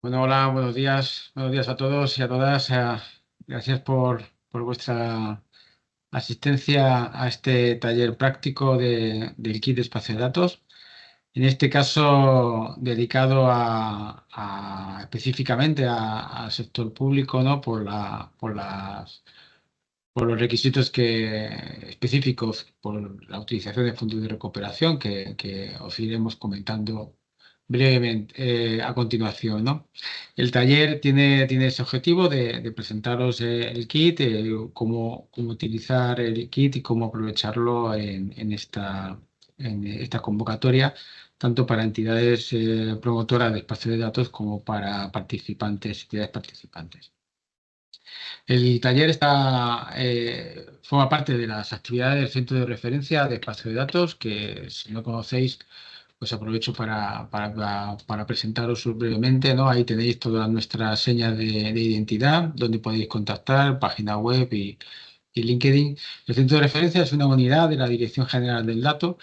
Bueno, hola, buenos días a todos y a todas. Gracias por vuestra asistencia a este taller práctico del kit de espacio de datos. En este caso, dedicado específicamente al sector público, ¿no? Por los requisitos específicos, por la utilización de fondos de recuperación que os iremos comentando brevemente a continuación, ¿no? El taller tiene ese objetivo de presentaros el kit, cómo utilizar el kit y cómo aprovecharlo en esta convocatoria, tanto para entidades promotoras de espacio de datos como para entidades participantes. El taller forma parte de las actividades del Centro de Referencia de Espacio de Datos, que si no conocéis, pues aprovecho para presentaros brevemente, ¿no? Ahí tenéis todas nuestras señas de identidad, donde podéis contactar, página web y LinkedIn. El Centro de Referencia es una unidad de la Dirección General del Dato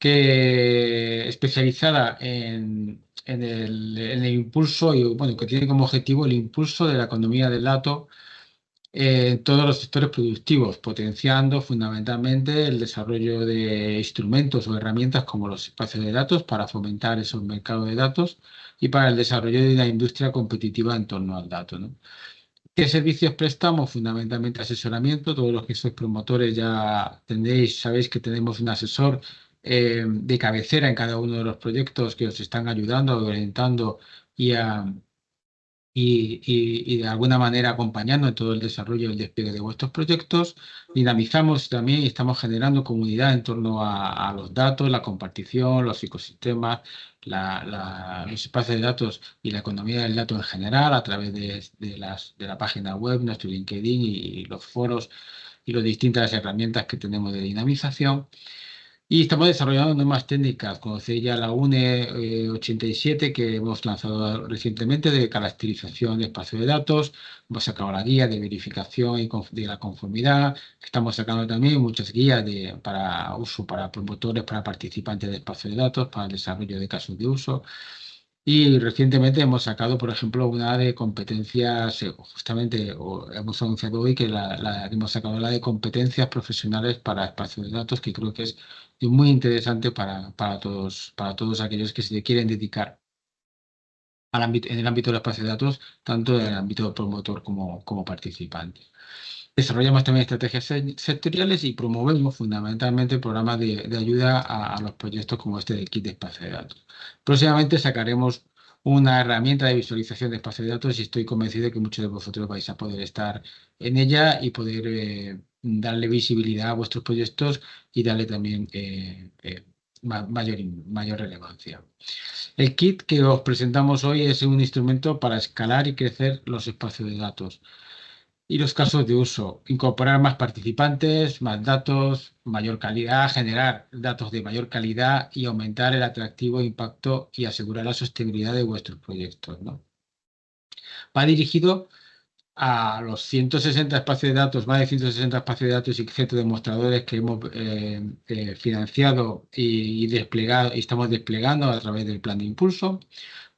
que especializada en el impulso y bueno, que tiene como objetivo el impulso de la economía del dato en todos los sectores productivos, potenciando fundamentalmente el desarrollo de instrumentos o herramientas como los espacios de datos para fomentar esos mercados de datos y para el desarrollo de una industria competitiva en torno al dato, ¿no? ¿Qué servicios prestamos? Fundamentalmente asesoramiento. Todos los que sois promotores ya sabéis que tenemos un asesor de cabecera en cada uno de los proyectos que os están ayudando, orientando y y de alguna manera acompañando en todo el desarrollo y el despliegue de vuestros proyectos. Dinamizamos también y estamos generando comunidad en torno a los datos, la compartición, los ecosistemas, los espacios de datos y la economía del dato en general a través de la página web, nuestro LinkedIn y los foros y las distintas herramientas que tenemos de dinamización. Y estamos desarrollando nuevas técnicas. Conocéis ya la UNE 87 que hemos lanzado recientemente de caracterización de espacio de datos. Hemos sacado la guía de verificación de la conformidad. Estamos sacando también muchas guías para uso para promotores, para participantes de espacio de datos, para el desarrollo de casos de uso. Y recientemente hemos sacado, por ejemplo, una de competencias, justamente, hemos anunciado hoy que hemos sacado la de competencias profesionales para espacios de datos, que creo que es muy interesante para todos aquellos que se quieren dedicar en el ámbito del espacio de datos, tanto en el ámbito promotor como participante. Desarrollamos también estrategias sectoriales y promovemos fundamentalmente programas de ayuda a los proyectos como este del kit de espacio de datos. Próximamente sacaremos una herramienta de visualización de espacio de datos y estoy convencido de que muchos de vosotros vais a poder estar en ella y poder darle visibilidad a vuestros proyectos y darle también mayor relevancia. El kit que os presentamos hoy es un instrumento para escalar y crecer los espacios de datos y los casos de uso, incorporar más participantes, más datos, mayor calidad, generar datos de mayor calidad y aumentar el atractivo impacto y asegurar la sostenibilidad de vuestros proyectos, ¿no? Va dirigido a los 160 espacios de datos, más de 160 espacios de datos y centros demostradores que hemos financiado y desplegado y estamos desplegando a través del plan de impulso,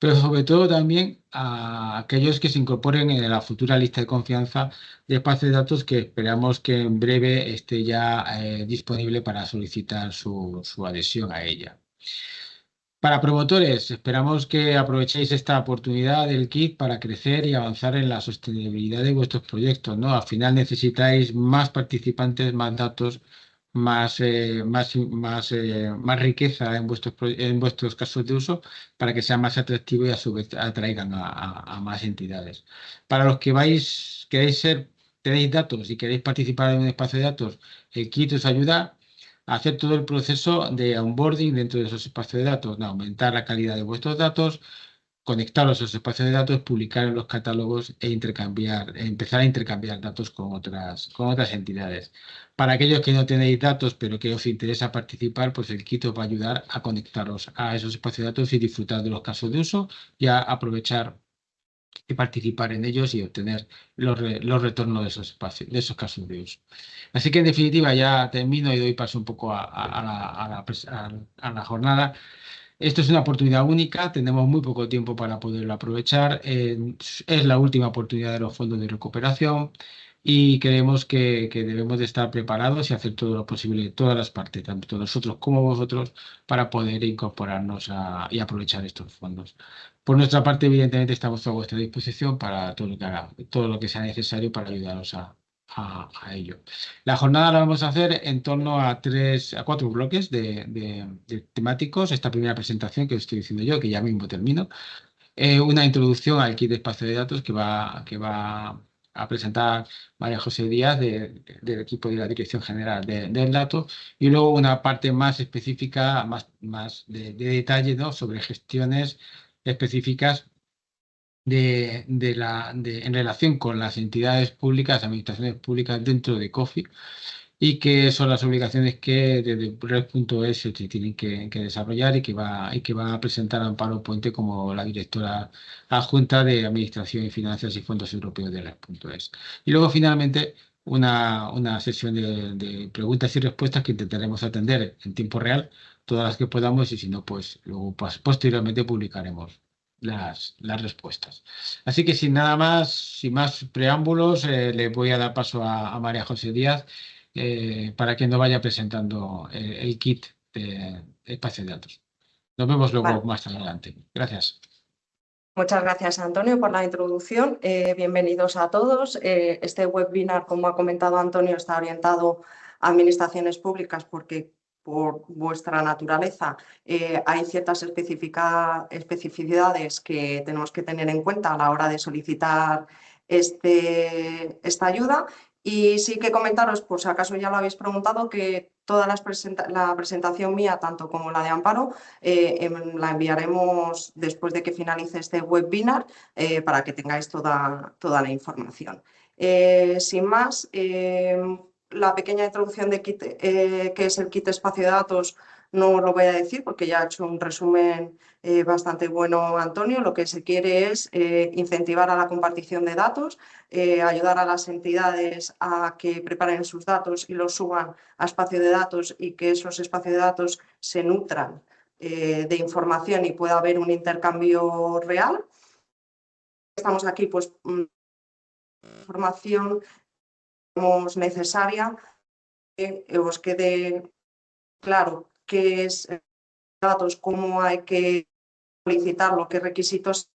pero sobre todo también a aquellos que se incorporen en la futura lista de confianza de espacios de datos que esperamos que en breve esté ya disponible para solicitar su adhesión a ella. Para promotores, esperamos que aprovechéis esta oportunidad del kit para crecer y avanzar en la sostenibilidad de vuestros proyectos, ¿no? Al final necesitáis más participantes, más datos, más riqueza en vuestros casos de uso para que sea más atractivo y a su vez atraigan a más entidades. Para los que tenéis datos y queréis participar en un espacio de datos, el kit os ayuda hacer todo el proceso de onboarding dentro de esos espacios de datos, de aumentar la calidad de vuestros datos, conectaros a esos espacios de datos, publicar en los catálogos empezar a intercambiar datos con otras entidades. Para aquellos que no tenéis datos, pero que os interesa participar, pues el kit os va a ayudar a conectaros a esos espacios de datos y disfrutar de los casos de uso y a aprovechar y participar en ellos y obtener los retornos de esos espacios, de esos casos de uso. Así que en definitiva ya termino y doy paso un poco a la jornada. Esto es una oportunidad única, tenemos muy poco tiempo para poderlo aprovechar. Es la última oportunidad de los fondos de recuperación y creemos que debemos de estar preparados y hacer todo lo posible, todas las partes, tanto nosotros como vosotros, para poder incorporarnos y aprovechar estos fondos. Por nuestra parte, evidentemente, estamos a vuestra disposición para todo lo que haga, todo lo que sea necesario para ayudaros a ello. La jornada la vamos a hacer en torno a cuatro bloques de temáticos. Esta primera presentación que os estoy diciendo yo, que ya mismo termino, una introducción al kit de espacio de datos que va a presentar María José Díaz del equipo de la Dirección General del Dato, y luego una parte más específica, más de detalle, ¿no?, sobre gestiones específicas en relación con las entidades públicas, administraciones públicas dentro de COFI, y que son las obligaciones que desde Red.es se tienen que desarrollar y que va a presentar Amparo Puente como la directora adjunta de Administración y Finanzas y Fondos Europeos de Red.es. Y luego, finalmente, una sesión de preguntas y respuestas que intentaremos atender en tiempo real, todas las que podamos, y si no, pues luego posteriormente publicaremos las respuestas. Así que sin más preámbulos, le voy a dar paso a María José Díaz, para que nos vaya presentando el kit de espacio de datos. Nos vemos luego Vale. más adelante. Gracias. Muchas gracias, Antonio, por la introducción. Bienvenidos a todos. Este webinar, como ha comentado Antonio, está orientado a administraciones públicas porque, por vuestra naturaleza, hay ciertas especificidades que tenemos que tener en cuenta a la hora de solicitar esta ayuda. Y sí que comentaros, por si acaso ya lo habéis preguntado, que toda la presentación mía, tanto como la de Amparo, la enviaremos después de que finalice este webinar, para que tengáis toda la información. Sin más, la pequeña introducción de kit, que es el kit espacio de datos, no lo voy a decir porque ya ha hecho un resumen bastante bueno Antonio. Lo que se quiere es incentivar a la compartición de datos, ayudar a las entidades a que preparen sus datos y los suban a espacio de datos, y que esos espacios de datos se nutran de información y pueda haber un intercambio real. Estamos aquí, pues, información necesaria, que os quede claro qué es datos, cómo hay que solicitarlo, qué requisitos,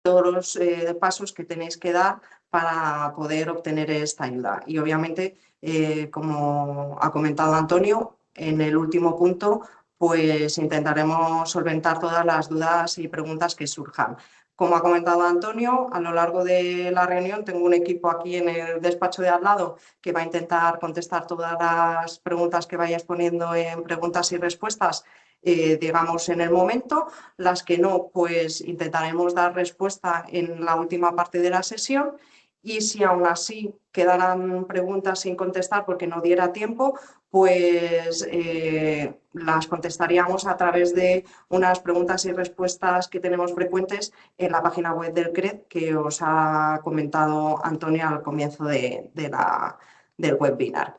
todos los pasos que tenéis que dar para poder obtener esta ayuda. Y obviamente, como ha comentado Antonio, en el último punto, pues intentaremos solventar todas las dudas y preguntas que surjan. Como ha comentado Antonio, a lo largo de la reunión tengo un equipo aquí en el despacho de al lado que va a intentar contestar todas las preguntas que vayáis poniendo en preguntas y respuestas, digamos, en el momento. Las que no, pues intentaremos dar respuesta en la última parte de la sesión. Y si aún así quedaran preguntas sin contestar porque no diera tiempo, pues las contestaríamos a través de unas preguntas y respuestas que tenemos frecuentes en la página web del CRED, que os ha comentado Antonio al comienzo del webinar.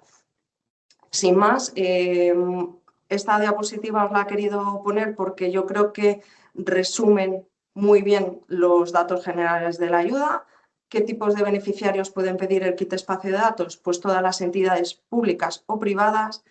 Sin más, esta diapositiva os la he querido poner porque yo creo que resumen muy bien los datos generales de la ayuda. ¿Qué tipos de beneficiarios pueden pedir el kit espacio de datos? Pues todas las entidades públicas o privadas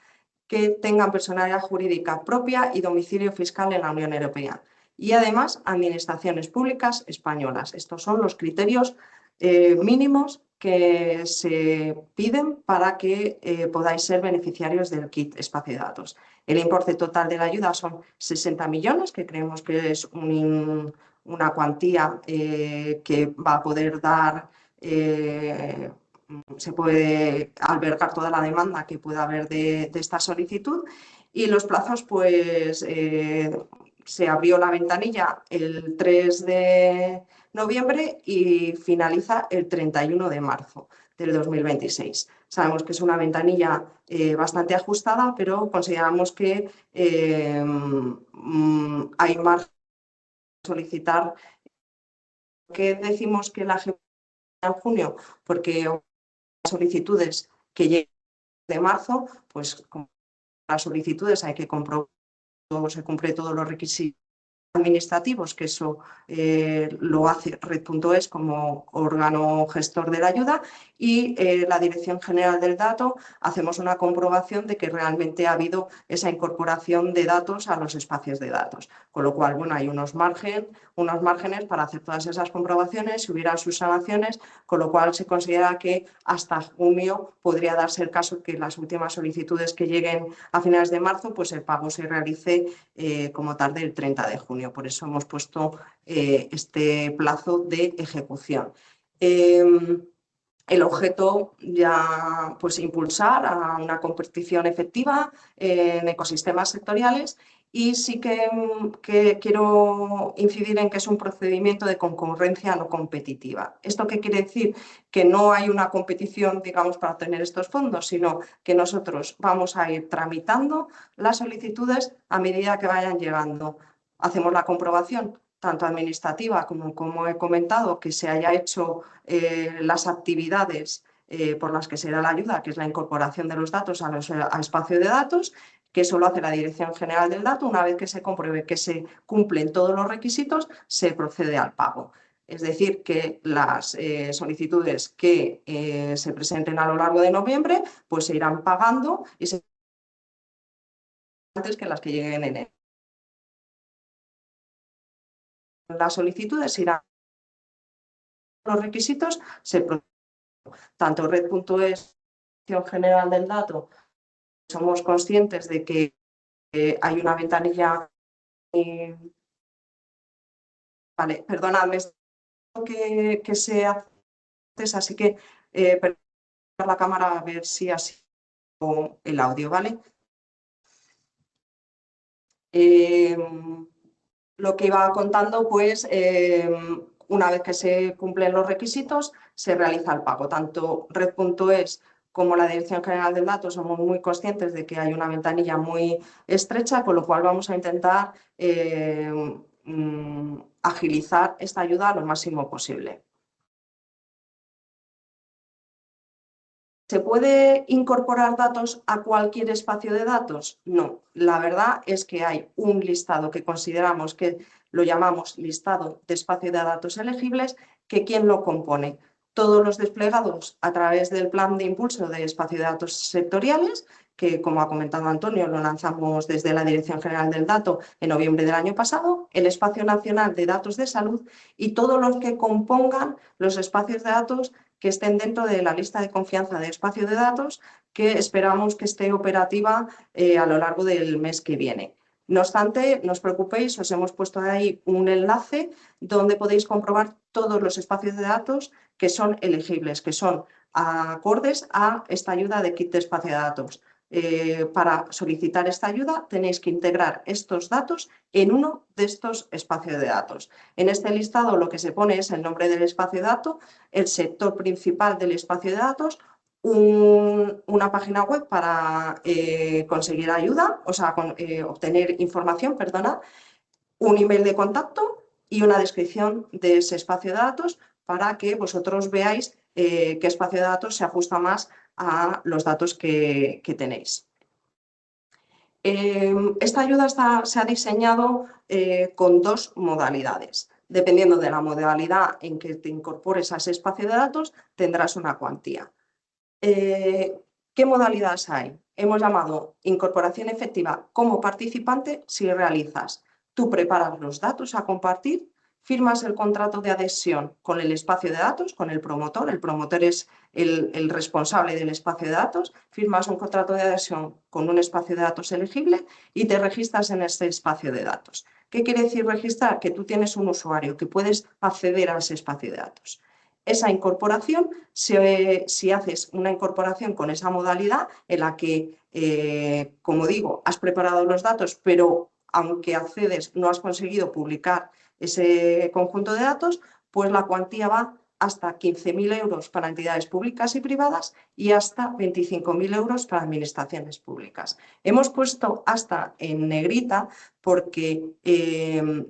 que tengan personalidad jurídica propia y domicilio fiscal en la Unión Europea. Y además, administraciones públicas españolas. Estos son los criterios mínimos que se piden para que podáis ser beneficiarios del kit espacio de datos. El importe total de la ayuda son 60 millones, que creemos que es una cuantía que va a poder dar, se puede albergar toda la demanda que pueda haber de esta solicitud. Y los plazos, pues se abrió la ventanilla el 3 de noviembre y finaliza el 31 de marzo del 2026. Sabemos que es una ventanilla bastante ajustada, pero consideramos que hay margen para solicitar. ¿Por qué decimos que la en junio? Porque solicitudes que lleguen de marzo, pues con las solicitudes hay que comprobar que se cumple todos los requisitos administrativos, que eso lo hace Red.es como órgano gestor de la ayuda, y la Dirección General del Dato hacemos una comprobación de que realmente ha habido esa incorporación de datos a los espacios de datos. Con lo cual, bueno, hay unos márgenes para hacer todas esas comprobaciones, si hubiera subsanaciones, con lo cual se considera que hasta junio podría darse el caso que las últimas solicitudes que lleguen a finales de marzo, pues el pago se realice como tarde el 30 de junio. Por eso hemos puesto este plazo de ejecución. El objeto ya, pues, impulsar a una competición efectiva en ecosistemas sectoriales, y sí que quiero incidir en que es un procedimiento de concurrencia no competitiva. ¿Esto qué quiere decir? Que no hay una competición, digamos, para obtener estos fondos, sino que nosotros vamos a ir tramitando las solicitudes a medida que vayan llegando. Hacemos la comprobación tanto administrativa como he comentado, que se haya hecho las actividades por las que se da la ayuda, que es la incorporación de los datos a espacio de datos, que eso lo hace la Dirección General del Dato. Una vez que se compruebe que se cumplen todos los requisitos, se procede al pago. Es decir, que las solicitudes que se presenten a lo largo de noviembre, pues se irán pagando y se antes que las que lleguen en enero. Las solicitudes irán los requisitos, tanto Red.es, Dirección General del Dato, somos conscientes de que hay una ventanilla. Vale, perdonadme, que se hace, así que la cámara a ver si así el audio, ¿vale? Lo que iba contando, pues una vez que se cumplen los requisitos, se realiza el pago. Tanto Red.es como la Dirección General del Dato somos muy conscientes de que hay una ventanilla muy estrecha, con lo cual vamos a intentar agilizar esta ayuda lo máximo posible. ¿Se puede incorporar datos a cualquier espacio de datos? No, la verdad es que hay un listado que consideramos que lo llamamos listado de espacio de datos elegibles, que ¿quién lo compone? Todos los desplegados a través del plan de impulso de espacio de datos sectoriales, que, como ha comentado Antonio, lo lanzamos desde la Dirección General del Dato en noviembre del año pasado, el Espacio Nacional de Datos de Salud y todos los que compongan los espacios de datos que estén dentro de la lista de confianza de espacio de datos, que esperamos que esté operativa a lo largo del mes que viene. No obstante, no os preocupéis, os hemos puesto ahí un enlace donde podéis comprobar todos los espacios de datos que son elegibles, que son acordes a esta ayuda de kit de espacio de datos. Para solicitar esta ayuda tenéis que integrar estos datos en uno de estos espacios de datos. En este listado lo que se pone es el nombre del espacio de dato, el sector principal del espacio de datos, una página web para conseguir ayuda, o sea, obtener información, perdona, un email de contacto y una descripción de ese espacio de datos para que vosotros veáis qué espacio de datos se ajusta más a los datos que tenéis. Esta ayuda se ha diseñado con dos modalidades. Dependiendo de la modalidad en que te incorpores a ese espacio de datos, tendrás una cuantía. ¿Qué modalidades hay? Hemos llamado incorporación efectiva como participante si realizas. Tú preparas los datos a compartir, firmas el contrato de adhesión con el espacio de datos, con el promotor es el responsable del espacio de datos, firmas un contrato de adhesión con un espacio de datos elegible y te registras en este espacio de datos. ¿Qué quiere decir registrar? Que tú tienes un usuario, que puedes acceder a ese espacio de datos. Esa incorporación, si haces una incorporación con esa modalidad en la que, como digo, has preparado los datos, pero aunque accedes no has conseguido publicar ese conjunto de datos, pues la cuantía va hasta 15.000 euros para entidades públicas y privadas y hasta 25.000 euros para administraciones públicas. Hemos puesto hasta en negrita porque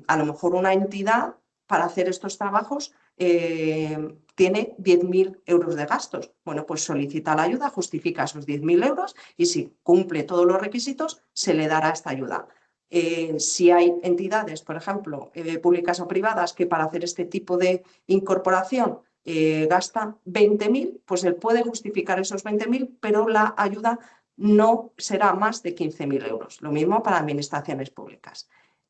a lo mejor una entidad para hacer estos trabajos tiene 10.000 euros de gastos. Bueno, pues solicita la ayuda, justifica esos 10.000 euros y si cumple todos los requisitos, se le dará esta ayuda. Si hay entidades, por ejemplo, públicas o privadas, que para hacer este tipo de incorporación gastan 20.000, pues él puede justificar esos 20.000, pero la ayuda no será más de 15.000 euros. Lo mismo para administraciones públicas.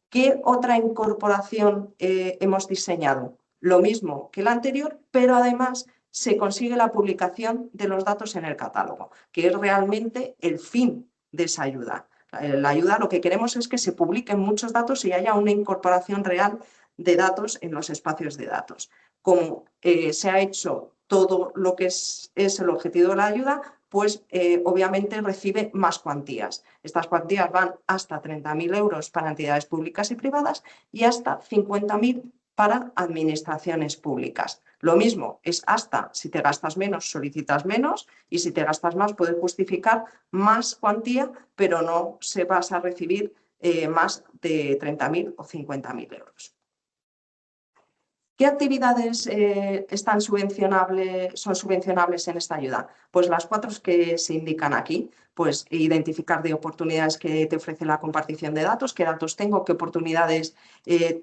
¿Qué otra incorporación hemos diseñado? Lo mismo que la anterior, pero además se consigue la publicación de los datos en el catálogo, que es realmente el fin de esa ayuda. La ayuda, lo que queremos es que se publiquen muchos datos y haya una incorporación real de datos en los espacios de datos. Como se ha hecho todo lo que es el objetivo de la ayuda, pues obviamente recibe más cuantías. Estas cuantías van hasta 30.000 euros para entidades públicas y privadas y hasta 50.000 para administraciones públicas. Lo mismo es hasta, si te gastas menos, solicitas menos, y si te gastas más, puedes justificar más cuantía, pero no se vas a recibir más de 30.000 o 50.000 euros. ¿Qué actividades son subvencionables en esta ayuda? Pues las 4 que se indican aquí, pues identificar de oportunidades que te ofrece la compartición de datos, qué datos tengo, qué oportunidades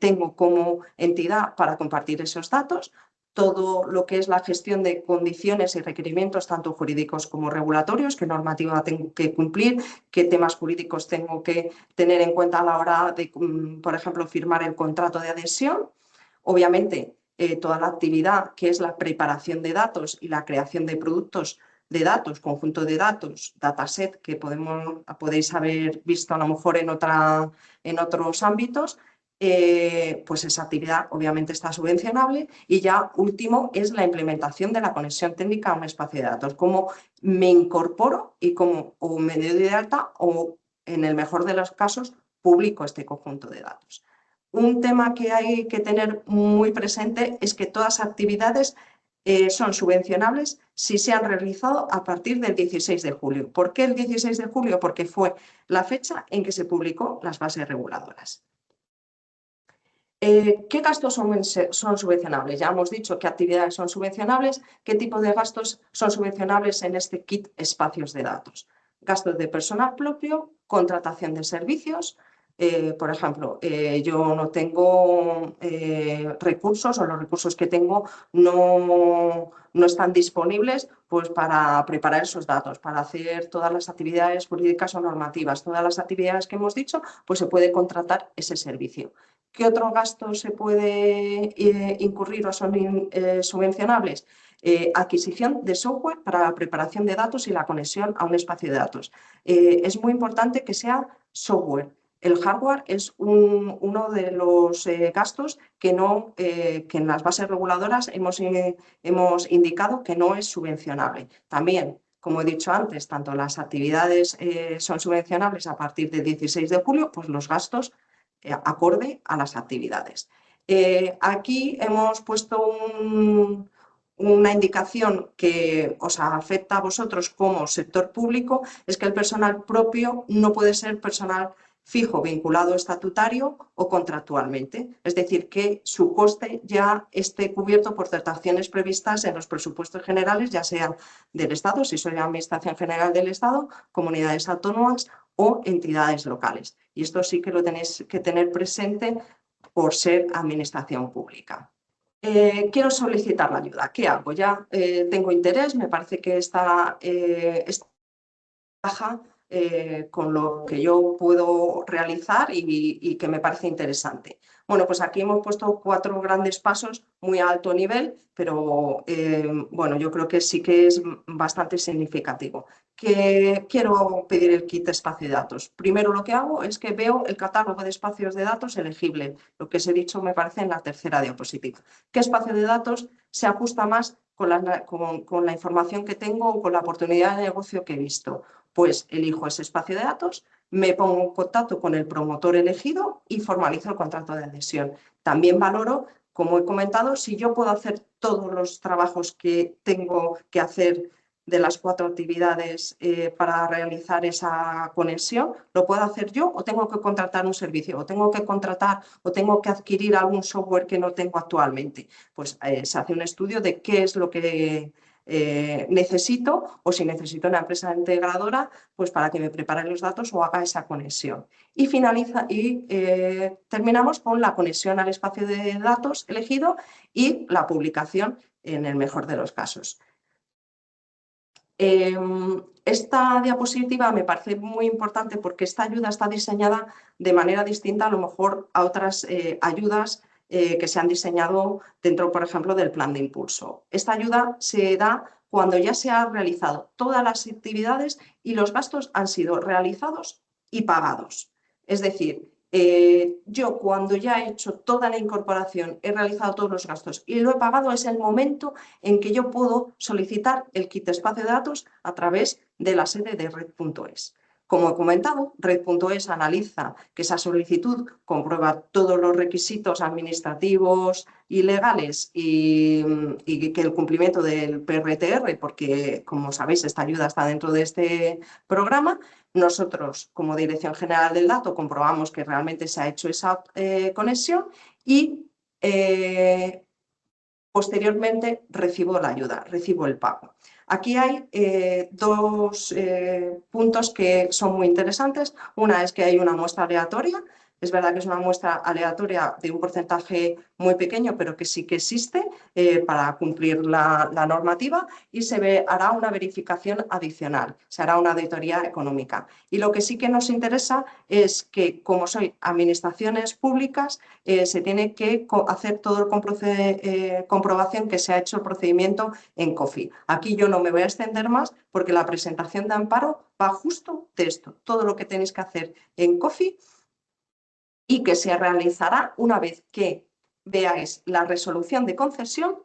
tengo como entidad para compartir esos datos, todo lo que es la gestión de condiciones y requerimientos, tanto jurídicos como regulatorios, qué normativa tengo que cumplir, qué temas jurídicos tengo que tener en cuenta a la hora de, por ejemplo, firmar el contrato de adhesión. Obviamente, toda la actividad que es la preparación de datos y la creación de productos de datos, conjunto de datos, dataset, que podéis haber visto a lo mejor en otros ámbitos, pues esa actividad obviamente está subvencionable. Y ya último es la implementación de la conexión técnica a un espacio de datos, cómo me incorporo y cómo o me doy de alta o, en el mejor de los casos, publico este conjunto de datos. Un tema que hay que tener muy presente es que todas las actividades son subvencionables si se han realizado a partir del 16 de julio. ¿Por qué el 16 de julio? Porque fue la fecha en que se publicó las bases reguladoras. ¿Qué gastos son subvencionables? Ya hemos dicho qué actividades son subvencionables, qué tipo de gastos son subvencionables en este kit espacios de datos. Gastos de personal propio, contratación de servicios. Por ejemplo, yo no tengo recursos, o los recursos que tengo no están disponibles pues, para preparar esos datos, para hacer todas las actividades jurídicas o normativas, todas las actividades que hemos dicho, pues se puede contratar ese servicio. ¿Qué otro gasto se puede incurrir o son subvencionables? Adquisición de software para la preparación de datos y la conexión a un espacio de datos. Es muy importante que sea software. El hardware es uno de los gastos que en las bases reguladoras hemos indicado que no es subvencionable. También, como he dicho antes, tanto las actividades son subvencionables a partir del 16 de julio, pues los gastos acorde a las actividades. Aquí hemos puesto una indicación que os afecta a vosotros como sector público, es que el personal propio no puede ser personal fijo, vinculado estatutario o contractualmente. Es decir, que su coste ya esté cubierto por dotaciones previstas en los presupuestos generales, ya sea del Estado, si soy la Administración General del Estado, comunidades autónomas o entidades locales. Y esto sí que lo tenéis que tener presente por ser administración pública. Quiero solicitar la ayuda. ¿Qué hago? Ya tengo interés, me parece que esta baja con lo que yo puedo realizar y que me parece interesante. Bueno, pues aquí hemos puesto 4 grandes pasos muy a alto nivel, pero bueno, yo creo que sí que es bastante significativo. Que quiero pedir el kit de espacio de datos. Primero lo que hago es que veo el catálogo de espacios de datos elegible, lo que os he dicho me parece en la tercera diapositiva. ¿Qué espacio de datos se ajusta más con la información que tengo o con la oportunidad de negocio que he visto? Pues elijo ese espacio de datos, me pongo en contacto con el promotor elegido y formalizo el contrato de adhesión. También valoro, como he comentado, si yo puedo hacer todos los trabajos que tengo que hacer de las 4 actividades para realizar esa conexión, ¿lo puedo hacer yo o tengo que contratar un servicio? ¿O tengo que contratar o tengo que adquirir algún software que no tengo actualmente? Pues se hace un estudio de qué es lo que necesito, o si necesito una empresa integradora, pues para que me prepare los datos o haga esa conexión. Y terminamos con la conexión al espacio de datos elegido y la publicación en el mejor de los casos. Esta diapositiva me parece muy importante porque esta ayuda está diseñada de manera distinta a lo mejor a otras ayudas que se han diseñado dentro, por ejemplo, del plan de impulso. Esta ayuda se da cuando ya se han realizado todas las actividades y los gastos han sido realizados y pagados. Es decir, yo cuando ya he hecho toda la incorporación, he realizado todos los gastos y lo he pagado, es el momento en que yo puedo solicitar el kit de espacio de datos a través de la sede de Red.es. Como he comentado, Red.es analiza que esa solicitud comprueba todos los requisitos administrativos y legales y que el cumplimiento del PRTR, porque como sabéis esta ayuda está dentro de este programa. Nosotros, como Dirección General del Dato, comprobamos que realmente se ha hecho esa conexión y posteriormente recibo la ayuda, recibo el pago. Aquí hay dos puntos que son muy interesantes. Una es que hay una muestra aleatoria. Es verdad que es una muestra aleatoria de un porcentaje muy pequeño, pero que sí que existe para cumplir la normativa y hará una verificación adicional, se hará una auditoría económica. Y lo que sí que nos interesa es que, como son administraciones públicas, se tiene que hacer todo el comprobación que se ha hecho el procedimiento en COFI. Aquí yo no me voy a extender más porque la presentación de amparo va justo de esto, todo lo que tenéis que hacer en COFI y que se realizará una vez que veáis la resolución de concesión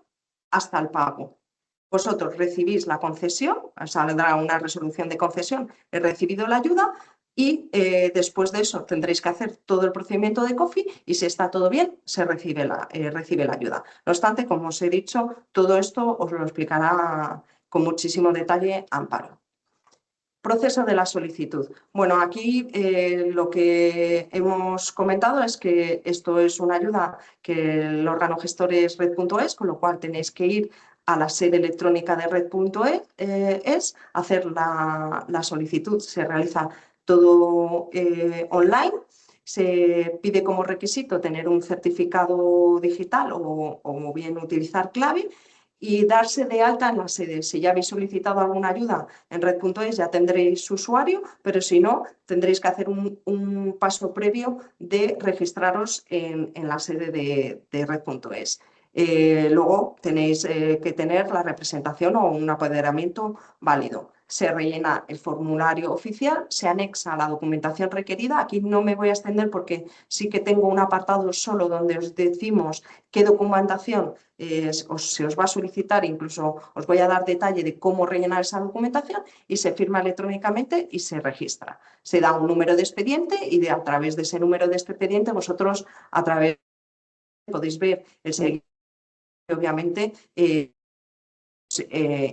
hasta el pago. Vosotros recibís la concesión, saldrá una resolución de concesión, he recibido la ayuda y después de eso tendréis que hacer todo el procedimiento de COFI y si está todo bien, se recibe la ayuda. No obstante, como os he dicho, todo esto os lo explicará con muchísimo detalle Amparo. Proceso de la solicitud. Bueno, aquí lo que hemos comentado es que esto es una ayuda que el órgano gestor es Red.es, con lo cual tenéis que ir a la sede electrónica de Red.es, hacer la solicitud, se realiza todo online. Se pide como requisito tener un certificado digital o bien utilizar clave y darse de alta en la sede. Si ya habéis solicitado alguna ayuda en Red.es ya tendréis su usuario, pero si no, tendréis que hacer un paso previo de registraros en la sede de Red.es. Luego tenéis que tener la representación o un apoderamiento válido. Se rellena el formulario oficial, se anexa la documentación requerida. Aquí no me voy a extender porque sí que tengo un apartado solo donde os decimos qué documentación se os va a solicitar, incluso os voy a dar detalle de cómo rellenar esa documentación y se firma electrónicamente y se registra. Se da un número de expediente y a través de ese número de expediente vosotros podéis ver el seguimiento. Obviamente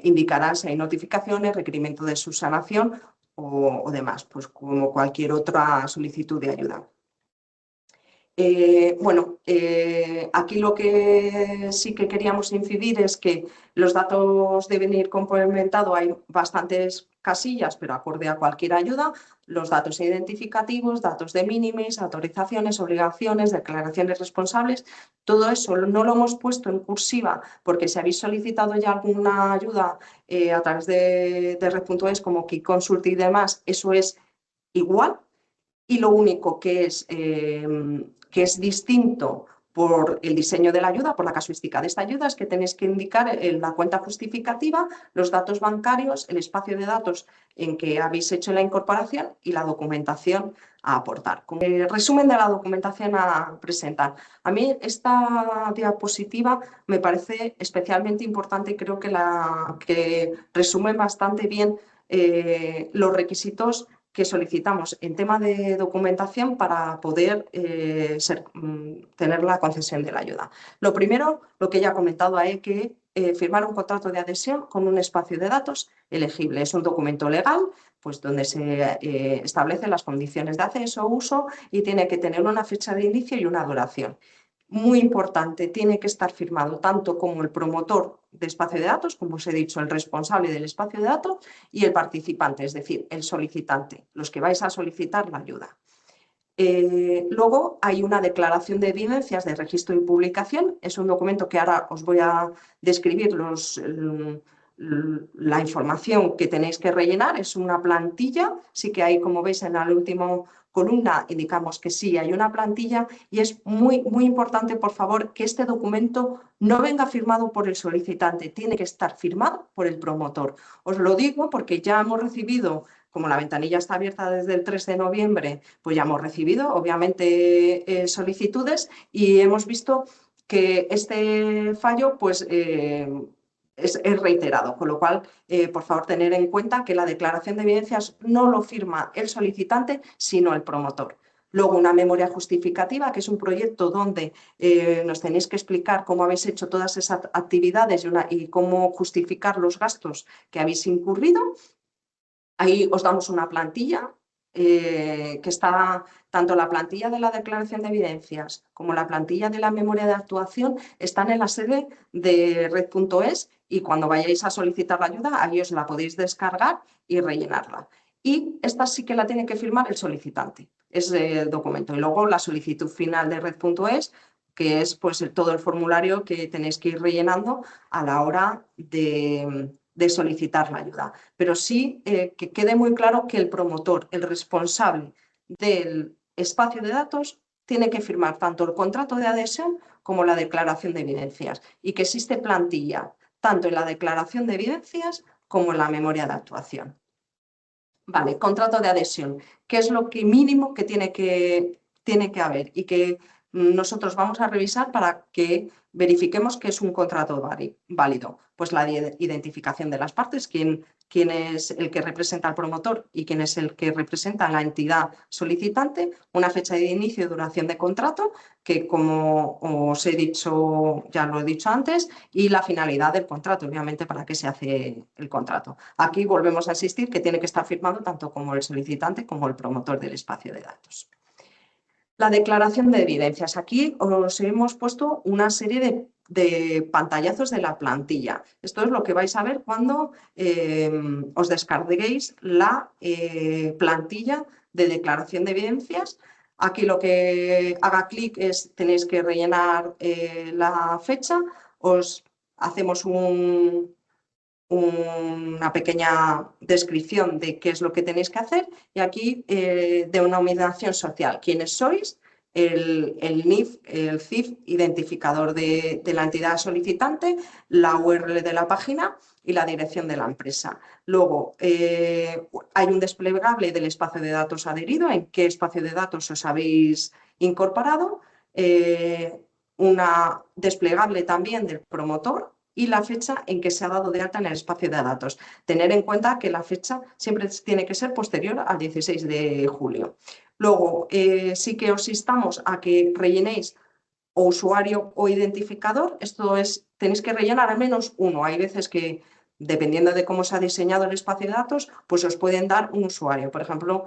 indicará si hay notificaciones, requerimiento de subsanación o demás, pues como cualquier otra solicitud de ayuda. Aquí lo que sí que queríamos incidir es que los datos deben ir complementados. Hay bastantes casillas, pero acorde a cualquier ayuda, los datos identificativos, datos de minimis, autorizaciones, obligaciones, declaraciones responsables. Todo eso no lo hemos puesto en cursiva porque si habéis solicitado ya alguna ayuda a través de Red.es como KeyConsult y demás, eso es igual. Y lo único que es distinto por el diseño de la ayuda, por la casuística de esta ayuda, es que tenéis que indicar en la cuenta justificativa los datos bancarios, el espacio de datos en que habéis hecho la incorporación y la documentación a aportar. Como resumen de la documentación a presentar. A mí esta diapositiva me parece especialmente importante y creo que resume bastante bien los requisitos que solicitamos en tema de documentación para poder tener la concesión de la ayuda. Lo primero, lo que ya he comentado, hay que firmar un contrato de adhesión con un espacio de datos elegible. Es un documento legal pues, donde se establecen las condiciones de acceso o uso y tiene que tener una fecha de inicio y una duración. Muy importante, tiene que estar firmado tanto como el promotor de espacio de datos, como os he dicho, el responsable del espacio de datos y el participante, es decir, el solicitante, los que vais a solicitar la ayuda. Luego hay una declaración de evidencias de registro y publicación. Es un documento que ahora os voy a describir la información que tenéis que rellenar. Es una plantilla. Sí que hay, como veis en la última columna, indicamos que sí hay una plantilla y es muy, muy importante, por favor, que este documento no venga firmado por el solicitante. Tiene que estar firmado por el promotor. Os lo digo porque ya hemos recibido, como la ventanilla está abierta desde el 3 de noviembre, pues ya hemos recibido, obviamente, solicitudes y hemos visto que este fallo pues, es reiterado, con lo cual, por favor, tener en cuenta que la declaración de evidencias no lo firma el solicitante, sino el promotor. Luego, una memoria justificativa, que es un proyecto donde nos tenéis que explicar cómo habéis hecho todas esas actividades y cómo justificar los gastos que habéis incurrido. Ahí os damos una plantilla que está, tanto la plantilla de la declaración de evidencias como la plantilla de la memoria de actuación están en la sede de red.es y cuando vayáis a solicitar la ayuda, ahí os la podéis descargar y rellenarla. Y esta sí que la tiene que firmar el solicitante, es el documento. Y luego la solicitud final de red.es, que es pues todo el formulario que tenéis que ir rellenando a la hora de solicitar la ayuda. Pero sí que quede muy claro que el promotor, el responsable del espacio de datos, tiene que firmar tanto el contrato de adhesión como la declaración de evidencias y que existe plantilla tanto en la declaración de evidencias como en la memoria de actuación. Vale, contrato de adhesión, ¿qué es lo que mínimo que tiene que haber y que nosotros vamos a revisar para que verifiquemos que es un contrato válido? Pues la identificación de las partes, quién es el que representa al promotor y quién es el que representa a la entidad solicitante, una fecha de inicio y duración de contrato, que como os he dicho, ya lo he dicho antes, y la finalidad del contrato, obviamente, para qué se hace el contrato. Aquí volvemos a insistir que tiene que estar firmado tanto como el solicitante como el promotor del espacio de datos. La declaración de evidencias. Aquí os hemos puesto una serie de pantallazos de la plantilla. Esto es lo que vais a ver cuando os descarguéis la plantilla de declaración de evidencias. Aquí lo que haga clic es tenéis que rellenar la fecha. Os hacemos una pequeña descripción de qué es lo que tenéis que hacer y aquí denominación social, quiénes sois, el NIF, el CIF, identificador de la entidad solicitante, la URL de la página y la dirección de la empresa. Luego hay un desplegable del espacio de datos adherido, en qué espacio de datos os habéis incorporado, una desplegable también del promotor y la fecha en que se ha dado de alta en el espacio de datos. Tener en cuenta que la fecha siempre tiene que ser posterior al 16 de julio. Luego, sí que os instamos a que rellenéis o usuario o identificador. Esto es, tenéis que rellenar al menos uno. Hay veces que, dependiendo de cómo se ha diseñado el espacio de datos, pues os pueden dar un usuario. Por ejemplo,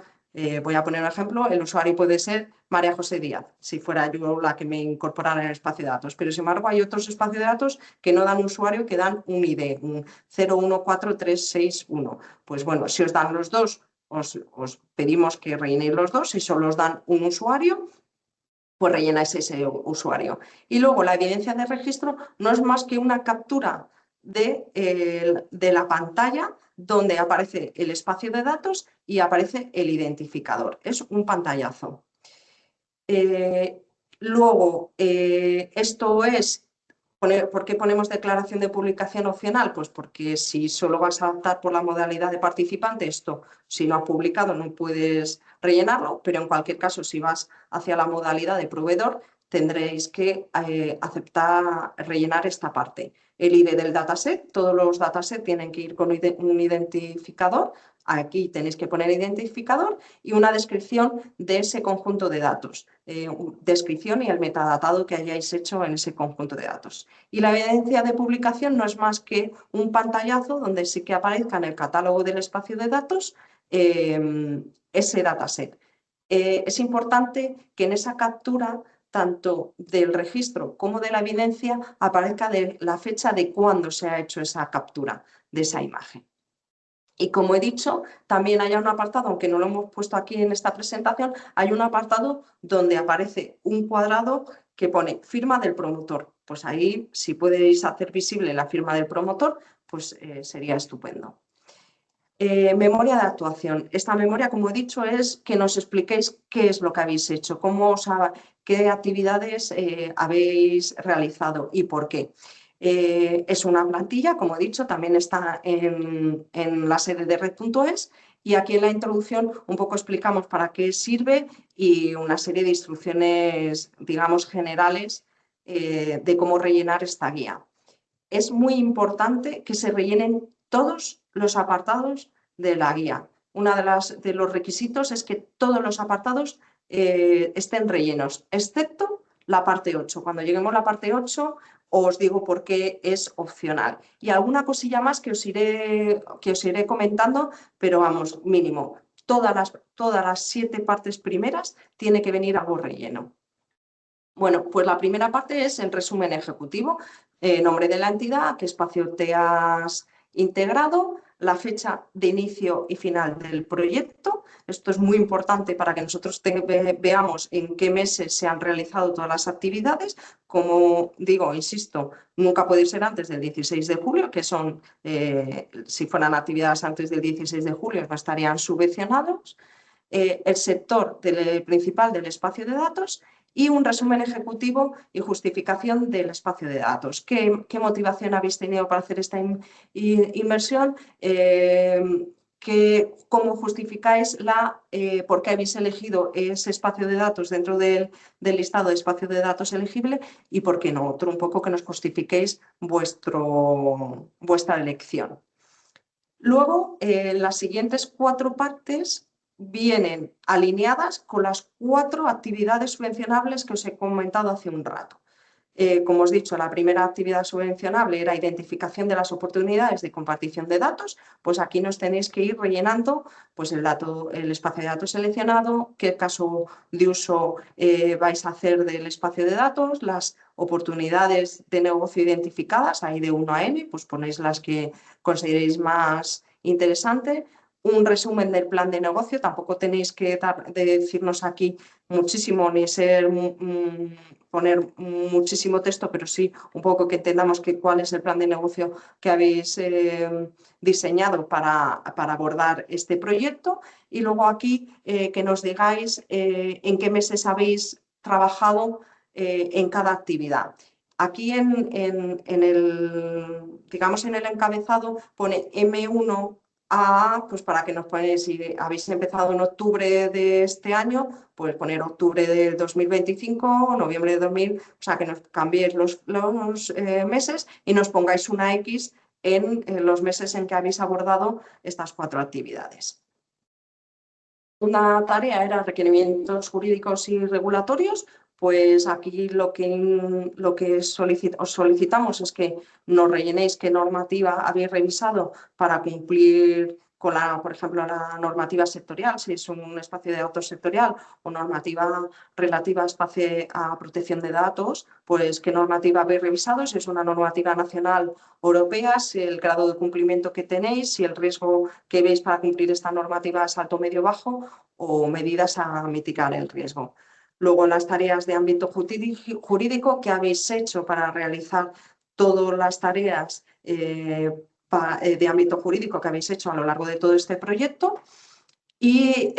voy a poner un ejemplo, el usuario puede ser María José Díaz, si fuera yo la que me incorporara en el espacio de datos. Pero sin embargo hay otros espacios de datos que no dan usuario, que dan un ID, un 014361. Pues bueno, si os dan los dos, os pedimos que rellenéis los dos. Si solo os dan un usuario, pues rellenáis ese usuario. Y luego la evidencia de registro no es más que una captura de la pantalla donde aparece el espacio de datos y aparece el identificador. Es un pantallazo. Luego, esto es, ¿por qué ponemos declaración de publicación opcional? Pues porque si solo vas a optar por la modalidad de participante, esto, si no has publicado, no puedes rellenarlo, pero en cualquier caso, si vas hacia la modalidad de proveedor, tendréis que aceptar rellenar esta parte. El ID del dataset, todos los datasets tienen que ir con un identificador. Aquí tenéis que poner identificador y una descripción de ese conjunto de datos, descripción y el metadatado que hayáis hecho en ese conjunto de datos. Y la evidencia de publicación no es más que un pantallazo donde sí que aparezca en el catálogo del espacio de datos ese dataset. Es importante que en esa captura tanto del registro como de la evidencia, aparezca la fecha de cuándo se ha hecho esa captura de esa imagen. Y como he dicho, también hay un apartado, aunque no lo hemos puesto aquí en esta presentación, hay un apartado donde aparece un cuadrado que pone firma del promotor. Pues ahí, si podéis hacer visible la firma del promotor, pues sería estupendo. Memoria de actuación. Esta memoria, como he dicho, es que nos expliquéis qué es lo que habéis hecho, qué actividades habéis realizado y por qué. Es una plantilla, como he dicho, también está en la sede de red.es y aquí en la introducción un poco explicamos para qué sirve y una serie de instrucciones, digamos, generales de cómo rellenar esta guía. Es muy importante que se rellenen todos los apartados de la guía. Uno de los requisitos es que todos los apartados estén rellenos, excepto la parte 8. Cuando lleguemos a la parte 8 os digo por qué es opcional. Y alguna cosilla más que os iré comentando, pero vamos, mínimo. Todas las 7 partes primeras tiene que venir algo relleno. Bueno, pues la primera parte es el resumen ejecutivo, nombre de la entidad, qué espacio te has integrado, la fecha de inicio y final del proyecto. Esto es muy importante para que nosotros veamos en qué meses se han realizado todas las actividades. Como digo, insisto, nunca puede ser antes del 16 de julio, que son, si fueran actividades antes del 16 de julio, no estarían subvencionados. El sector principal del espacio de datos y un resumen ejecutivo y justificación del espacio de datos. ¿Qué motivación habéis tenido para hacer esta inversión? ¿Cómo justificáis por qué habéis elegido ese espacio de datos dentro del listado de espacio de datos elegible y por qué no otro? Un poco que nos justifiquéis vuestra elección. Luego, las siguientes 4 partes vienen alineadas con las 4 actividades subvencionables que os he comentado hace un rato. Como os he dicho, la primera actividad subvencionable era identificación de las oportunidades de compartición de datos, pues aquí nos tenéis que ir rellenando pues el espacio de datos seleccionado, qué caso de uso vais a hacer del espacio de datos, las oportunidades de negocio identificadas, ahí de 1 a n, pues ponéis las que consideréis más interesantes. Un resumen del plan de negocio, tampoco tenéis que decirnos aquí muchísimo ni poner muchísimo texto, pero sí un poco que entendamos cuál es el plan de negocio que habéis diseñado para abordar este proyecto. Y luego aquí que nos digáis en qué meses habéis trabajado en cada actividad. Aquí en el encabezado pone M1 pues para que nos ponéis, si habéis empezado en octubre de este año, pues poner octubre del 2025, noviembre de 2000, o sea, que nos cambiéis los meses y nos pongáis una X en los meses en que habéis abordado estas 4 actividades. Una tarea era requerimientos jurídicos y regulatorios. Pues aquí lo que os solicitamos es que nos rellenéis qué normativa habéis revisado para cumplir con por ejemplo, la normativa sectorial, si es un espacio de datos sectorial o normativa relativa a protección de datos, pues qué normativa habéis revisado, si es una normativa nacional o europea, si el grado de cumplimiento que tenéis, si el riesgo que veis para cumplir esta normativa es alto, medio, bajo o medidas a mitigar el riesgo. Luego, las tareas de ámbito jurídico que habéis hecho para realizar todas las tareas de ámbito jurídico que habéis hecho a lo largo de todo este proyecto. Y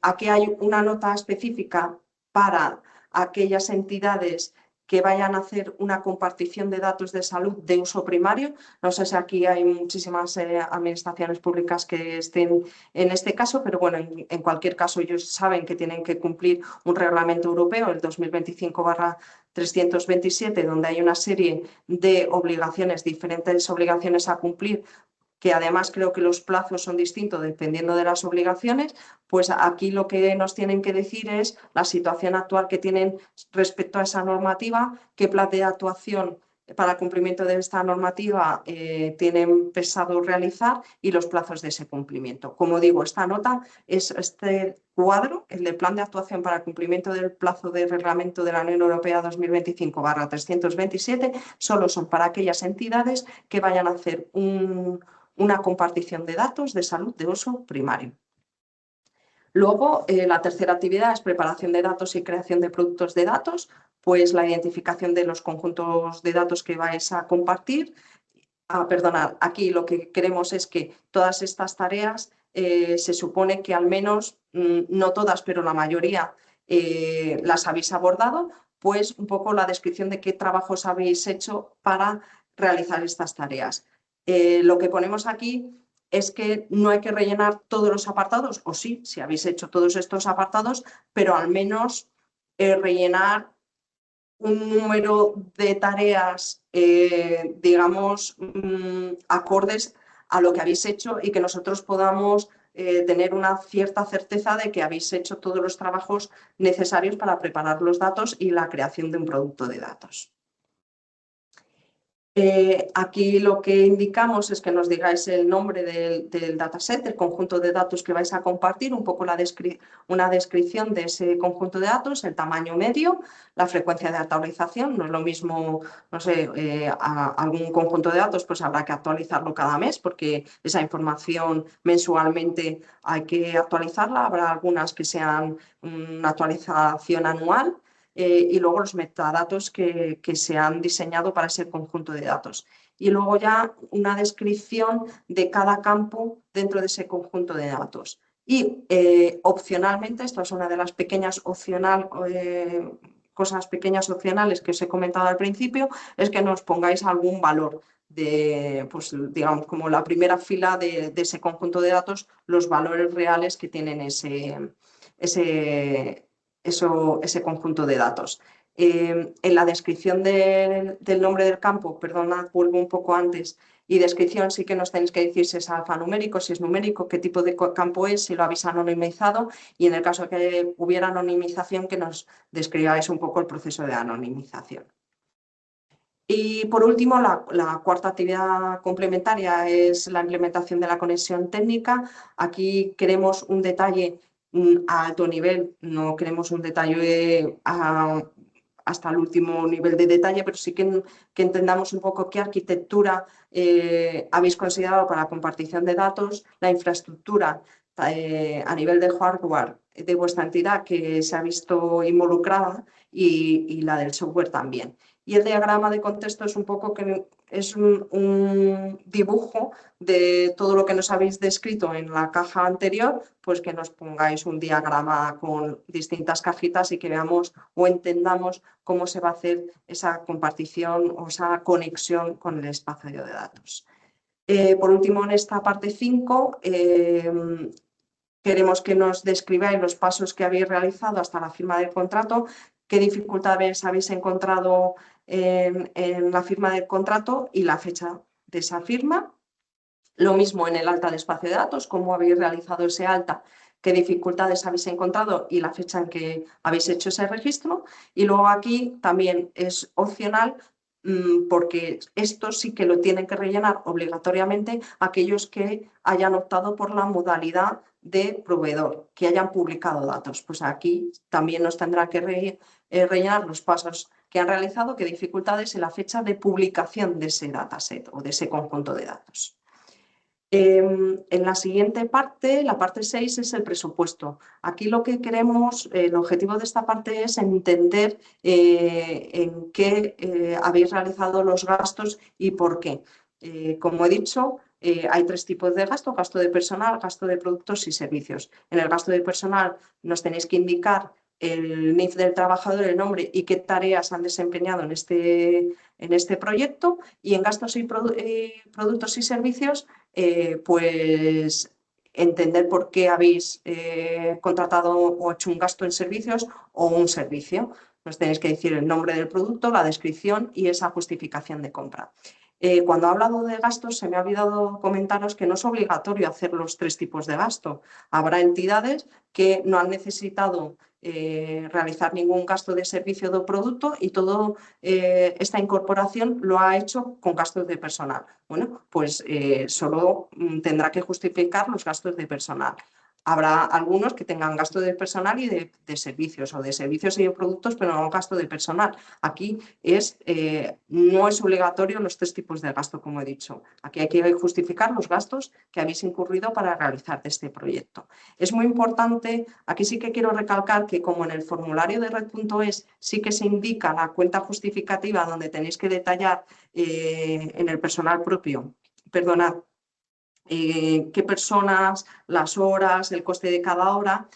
aquí hay una nota específica para aquellas entidades que vayan a hacer una compartición de datos de salud de uso primario. No sé si aquí hay muchísimas administraciones públicas que estén en este caso, pero bueno, en cualquier caso ellos saben que tienen que cumplir un reglamento europeo, el 2025/327, donde hay una serie de obligaciones, diferentes obligaciones a cumplir, que además creo que los plazos son distintos dependiendo de las obligaciones. Pues aquí lo que nos tienen que decir es la situación actual que tienen respecto a esa normativa, qué plan de actuación para el cumplimiento de esta normativa tienen pensado realizar y los plazos de ese cumplimiento. Como digo, esta nota es este cuadro, el del Plan de Actuación para el cumplimiento del plazo de reglamento de la Unión Europea 2025/327, solo son para aquellas entidades que vayan a hacer una compartición de datos de salud de uso primario. Luego, la tercera actividad es preparación de datos y creación de productos de datos, pues la identificación de los conjuntos de datos que vais a compartir. Perdonad, aquí lo que queremos es que todas estas tareas se supone que al menos, no todas, pero la mayoría las habéis abordado, pues un poco la descripción de qué trabajos habéis hecho para realizar estas tareas. Lo que ponemos aquí es que no hay que rellenar todos los apartados, o sí, si habéis hecho todos estos apartados, pero al menos rellenar un número de tareas, digamos, acordes a lo que habéis hecho y que nosotros podamos tener una cierta certeza de que habéis hecho todos los trabajos necesarios para preparar los datos y la creación de un producto de datos. Aquí lo que indicamos es que nos digáis el nombre del dataset, del conjunto de datos que vais a compartir, un poco una descripción de ese conjunto de datos, el tamaño medio, la frecuencia de actualización. No es lo mismo, no sé, algún conjunto de datos, pues habrá que actualizarlo cada mes porque esa información mensualmente hay que actualizarla. Habrá algunas que sean una actualización anual. Y luego los metadatos que se han diseñado para ese conjunto de datos. Y luego ya una descripción de cada campo dentro de ese conjunto de datos. Y opcionalmente, esta es una de las pequeñas cosas pequeñas opcionales que os he comentado al principio, es que nos pongáis algún valor de, pues, digamos, como la primera fila de ese conjunto de datos, los valores reales que tienen ese conjunto de datos. En la descripción del nombre del campo, perdona, vuelvo un poco antes, y descripción sí que nos tenéis que decir si es alfanumérico, si es numérico, qué tipo de campo es, si lo habéis anonimizado y en el caso de que hubiera anonimización que nos describáis un poco el proceso de anonimización. Y por último, la cuarta actividad complementaria es la implementación de la conexión técnica. Aquí queremos un detalle a alto nivel, no queremos un detalle hasta el último nivel de detalle, pero sí que entendamos un poco qué arquitectura habéis considerado para la compartición de datos, la infraestructura a nivel de hardware de vuestra entidad que se ha visto involucrada y la del software también. Y el diagrama de contexto es un poco que es un dibujo de todo lo que nos habéis descrito en la caja anterior, pues que nos pongáis un diagrama con distintas cajitas y que veamos o entendamos cómo se va a hacer esa compartición o esa conexión con el espacio de datos. Por último, en esta parte 5, queremos que nos describáis los pasos que habéis realizado hasta la firma del contrato, qué dificultades habéis encontrado en la firma del contrato y la fecha de esa firma. Lo mismo en el alta de espacio de datos, cómo habéis realizado ese alta, qué dificultades habéis encontrado y la fecha en que habéis hecho ese registro. Y luego aquí también es opcional porque esto sí que lo tienen que rellenar obligatoriamente aquellos que hayan optado por la modalidad de proveedor, que hayan publicado datos. Pues aquí también nos tendrá que rellenar los pasos que han realizado, qué dificultades y la fecha de publicación de ese dataset o de ese conjunto de datos. En la siguiente parte, la parte 6, es el presupuesto. Aquí lo que queremos, el objetivo de esta parte es entender en qué habéis realizado los gastos y por qué. Como he dicho, hay 3 tipos de gasto: gasto de personal, gasto de productos y servicios. En el gasto de personal nos tenéis que indicar el NIF del trabajador, el nombre y qué tareas han desempeñado en este proyecto, y en gastos y productos y servicios, pues entender por qué habéis contratado o hecho un gasto en servicios o un servicio. Nos tenéis que decir el nombre del producto, la descripción y esa justificación de compra. Cuando he hablado de gastos, se me ha olvidado comentaros que no es obligatorio hacer los 3 tipos de gasto. Habrá entidades que no han necesitado realizar ningún gasto de servicio do produto y toda esta incorporación lo ha hecho con gastos de personal. Bueno, pues solo tendrá que justificar los gastos de personal. Habrá algunos que tengan gasto de personal y de servicios, o de servicios y de productos, pero no gasto de personal. Aquí no es obligatorio los 3 tipos de gasto, como he dicho. Aquí hay que justificar los gastos que habéis incurrido para realizar este proyecto. Es muy importante, aquí sí que quiero recalcar que como en el formulario de red.es sí que se indica la cuenta justificativa donde tenéis que detallar en el personal propio, perdonad, qué personas, las horas, el coste de cada hora.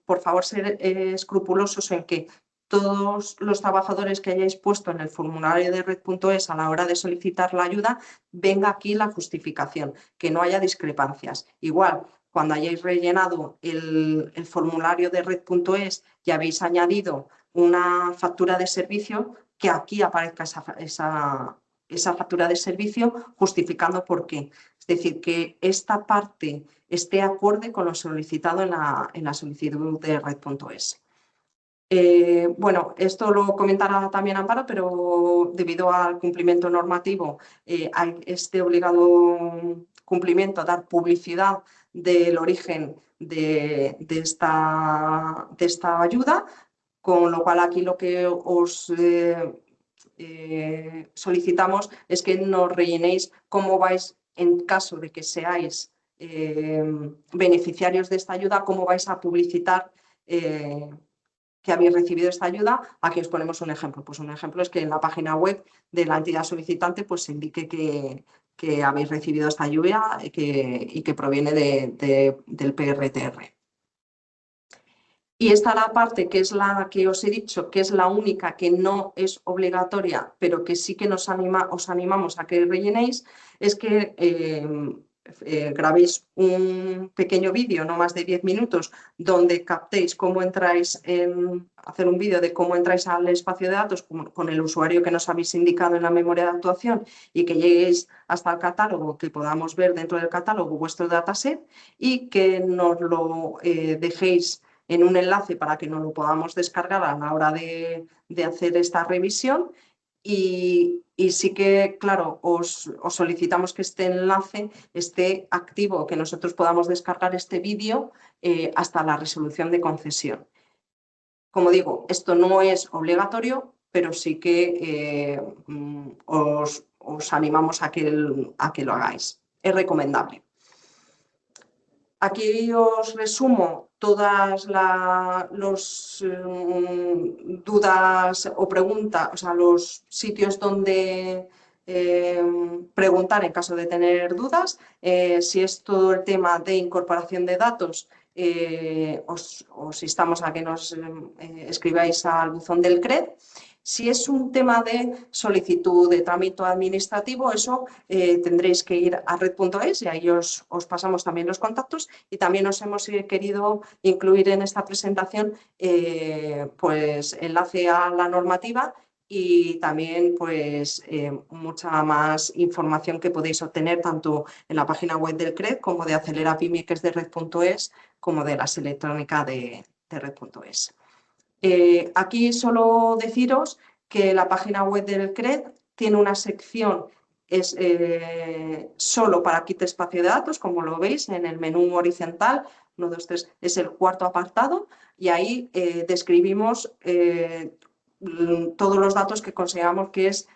Por favor, ser escrupulosos en que todos los trabajadores que hayáis puesto en el formulario de red.es a la hora de solicitar la ayuda, venga aquí la justificación, que no haya discrepancias. Igual, cuando hayáis rellenado el formulario de red.es y habéis añadido una factura de servicio, que aquí aparezca esa factura de servicio justificando por qué. Es decir, que esta parte esté acorde con lo solicitado en la solicitud de red.es. Bueno, esto lo comentará también Amparo, pero debido al cumplimiento normativo, hay este obligado cumplimiento a dar publicidad del origen de esta ayuda, con lo cual aquí lo que os solicitamos es que nos rellenéis cómo vais, en caso de que seáis beneficiarios de esta ayuda, cómo vais a publicitar que habéis recibido esta ayuda. Aquí os ponemos un ejemplo. Pues un ejemplo es que en la página web de la entidad solicitante pues se indique que habéis recibido esta ayuda y que proviene del PRTR. Y está la parte que es la que os he dicho, que es la única que no es obligatoria, pero que sí que os animamos a que rellenéis, es que grabéis un pequeño vídeo, no más de 10 minutos, donde captéis cómo entráis hacer un vídeo de cómo entráis al espacio de datos con el usuario que nos habéis indicado en la memoria de actuación y que lleguéis hasta el catálogo, que podamos ver dentro del catálogo vuestro dataset y que nos lo dejéis en un enlace para que nos lo podamos descargar a la hora de hacer esta revisión. Y sí que, claro, os solicitamos que este enlace esté activo, que nosotros podamos descargar este vídeo hasta la resolución de concesión. Como digo, esto no es obligatorio, pero sí que os animamos a que lo hagáis. Es recomendable. Aquí os resumo todas las dudas o preguntas, o sea, los sitios donde preguntar en caso de tener dudas. Si es todo el tema de incorporación de datos, os instamos a que nos escribáis al buzón del CRED. Si es un tema de solicitud de trámite administrativo, eso tendréis que ir a red.es y ahí os pasamos también los contactos, y también os hemos querido incluir en esta presentación pues enlace a la normativa y también pues mucha más información que podéis obtener tanto en la página web del CRED como de Acelera Pyme, que es de red.es, como de las electrónicas de red.es. Aquí solo deciros que la página web del CRED tiene una sección solo para kit espacio de datos, como lo veis en el menú horizontal. 1, 2, 3 es el cuarto apartado y ahí describimos todos los datos que consideramos que es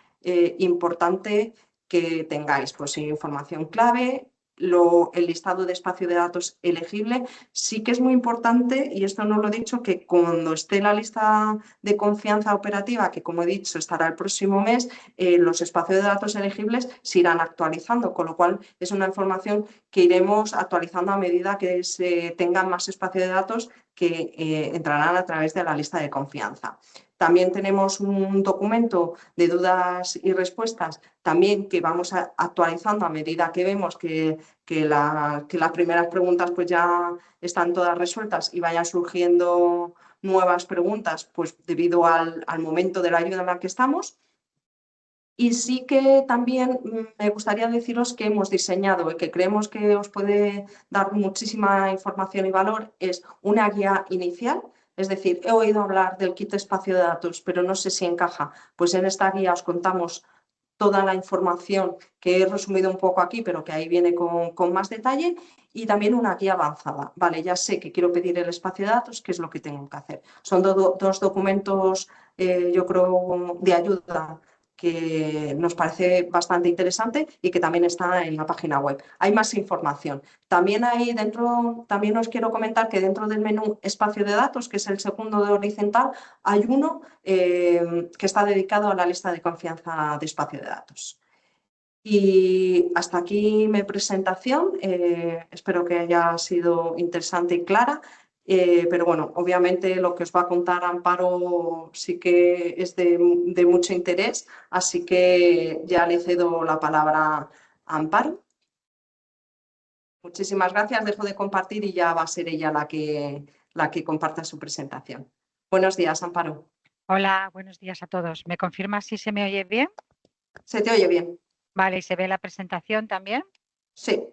importante que tengáis. Pues información clave, el listado de espacio de datos elegible. Sí que es muy importante, y esto no lo he dicho, que cuando esté la lista de confianza operativa, que como he dicho estará el próximo mes, los espacios de datos elegibles se irán actualizando, con lo cual es una información que iremos actualizando a medida que se tengan más espacio de datos que entrarán a través de la lista de confianza. También tenemos un documento de dudas y respuestas también que vamos actualizando a medida que vemos que las primeras preguntas pues ya están todas resueltas y vayan surgiendo nuevas preguntas pues debido al momento de la ayuda en la que estamos. Y sí que también me gustaría deciros que hemos diseñado y que creemos que os puede dar muchísima información y valor, es una guía inicial Es decir, he oído hablar del kit espacio de datos, pero no sé si encaja. Pues en esta guía os contamos toda la información que he resumido un poco aquí, pero que ahí viene con más detalle, y también una guía avanzada. Vale, ya sé que quiero pedir el espacio de datos, ¿qué es lo que tengo que hacer? Son dos documentos, yo creo, de ayuda que nos parece bastante interesante y que también está en la página web. Hay más información. También ahí dentro, también os quiero comentar que dentro del menú espacio de datos, que es el segundo de horizontal, hay uno que está dedicado a la lista de confianza de espacio de datos. Y hasta aquí mi presentación. Espero que haya sido interesante y clara. Pero bueno, obviamente lo que os va a contar Amparo sí que es de mucho interés, así que ya le cedo la palabra a Amparo. Muchísimas gracias, dejo de compartir y ya va a ser ella la que comparta su presentación. Buenos días, Amparo. Hola, buenos días a todos. ¿Me confirmas si se me oye bien? ¿Se te oye bien? Vale, ¿y se ve la presentación también? Sí.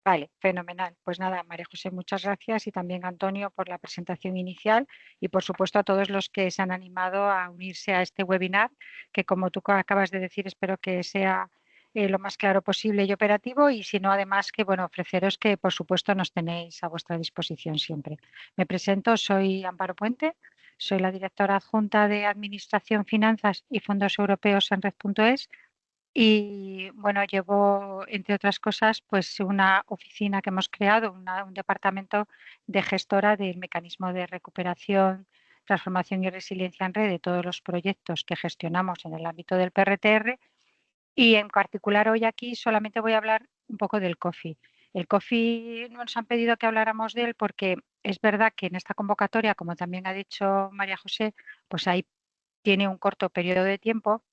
Vale, fenomenal. Pues nada, María José, muchas gracias y también a Antonio por la presentación inicial y por supuesto a todos los que se han animado a unirse a este webinar, que como tú acabas de decir, espero que sea lo más claro posible y operativo y si no, además que bueno, ofreceros que por supuesto nos tenéis a vuestra disposición siempre. Me presento, soy Amparo Puente, soy la directora adjunta de Administración, Finanzas y Fondos Europeos en Red.es. Y bueno, llevo, entre otras cosas, pues una oficina que hemos creado, un departamento de gestora del mecanismo de recuperación, transformación y resiliencia en red de todos los proyectos que gestionamos en el ámbito del PRTR. Y en particular hoy aquí solamente voy a hablar un poco del COFI. El COFI nos han pedido que habláramos de él porque es verdad que en esta convocatoria, como también ha dicho María José, pues ahí tiene un corto periodo de tiempo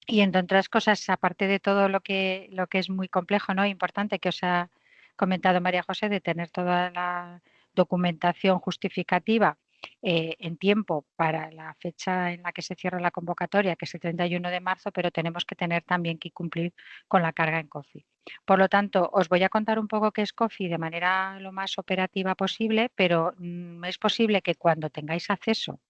y entre otras cosas, aparte de todo lo que es muy complejo, ¿no? Importante que os ha comentado María José, de tener toda la documentación justificativa en tiempo para la fecha en la que se cierra la convocatoria, que es el 31 de marzo, pero tenemos que tener también que cumplir con la carga en COFI. Por lo tanto, os voy a contar un poco qué es COFI de manera lo más operativa posible, pero es posible que cuando tengáis acceso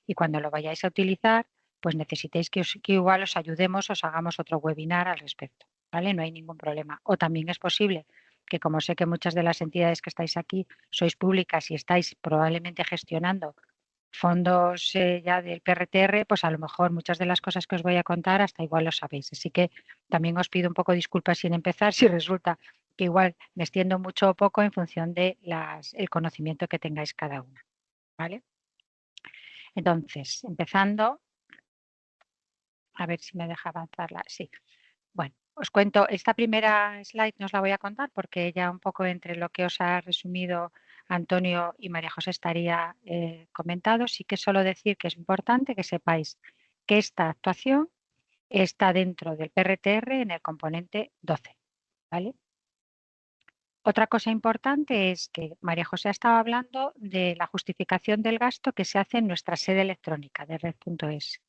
y cuando lo vayáis a utilizar, pues necesitéis que igual os ayudemos, os hagamos otro webinar al respecto, ¿vale? No hay ningún problema. O también es posible que, como sé que muchas de las entidades que estáis aquí sois públicas y estáis probablemente gestionando fondos ya del PRTR, pues a lo mejor muchas de las cosas que os voy a contar hasta igual lo sabéis. Así que también os pido un poco disculpas sin empezar si resulta que igual me extiendo mucho o poco en función de el conocimiento que tengáis cada una, ¿vale? Entonces, empezando, a ver si me deja avanzarla. Sí. Bueno, os cuento, esta primera slide no os la voy a contar porque ya un poco entre lo que os ha resumido Antonio y María José estaría comentado. Sí que solo decir que es importante que sepáis que esta actuación está dentro del PRTR en el componente 12. ¿Vale? Otra cosa importante es que María José estaba hablando de la justificación del gasto que se hace en nuestra sede electrónica de red.es.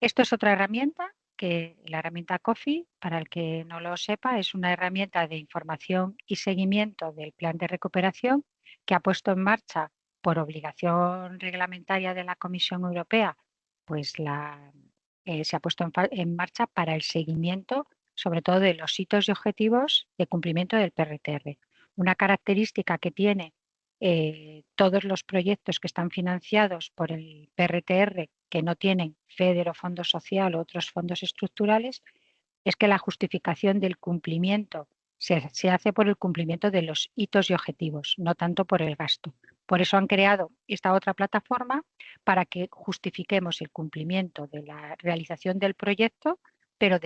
Esto es otra herramienta que la herramienta COFI, para el que no lo sepa, es una herramienta de información y seguimiento del plan de recuperación que ha puesto en marcha por obligación reglamentaria de la Comisión Europea, pues se ha puesto en marcha para el seguimiento, sobre todo de los hitos y objetivos de cumplimiento del PRTR. Una característica que tiene todos los proyectos que están financiados por el PRTR que no tienen FEDER o Fondo Social o otros fondos estructurales, es que la justificación del cumplimiento se hace por el cumplimiento de los hitos y objetivos, no tanto por el gasto. Por eso han creado esta otra plataforma para que justifiquemos el cumplimiento de la realización del proyecto, pero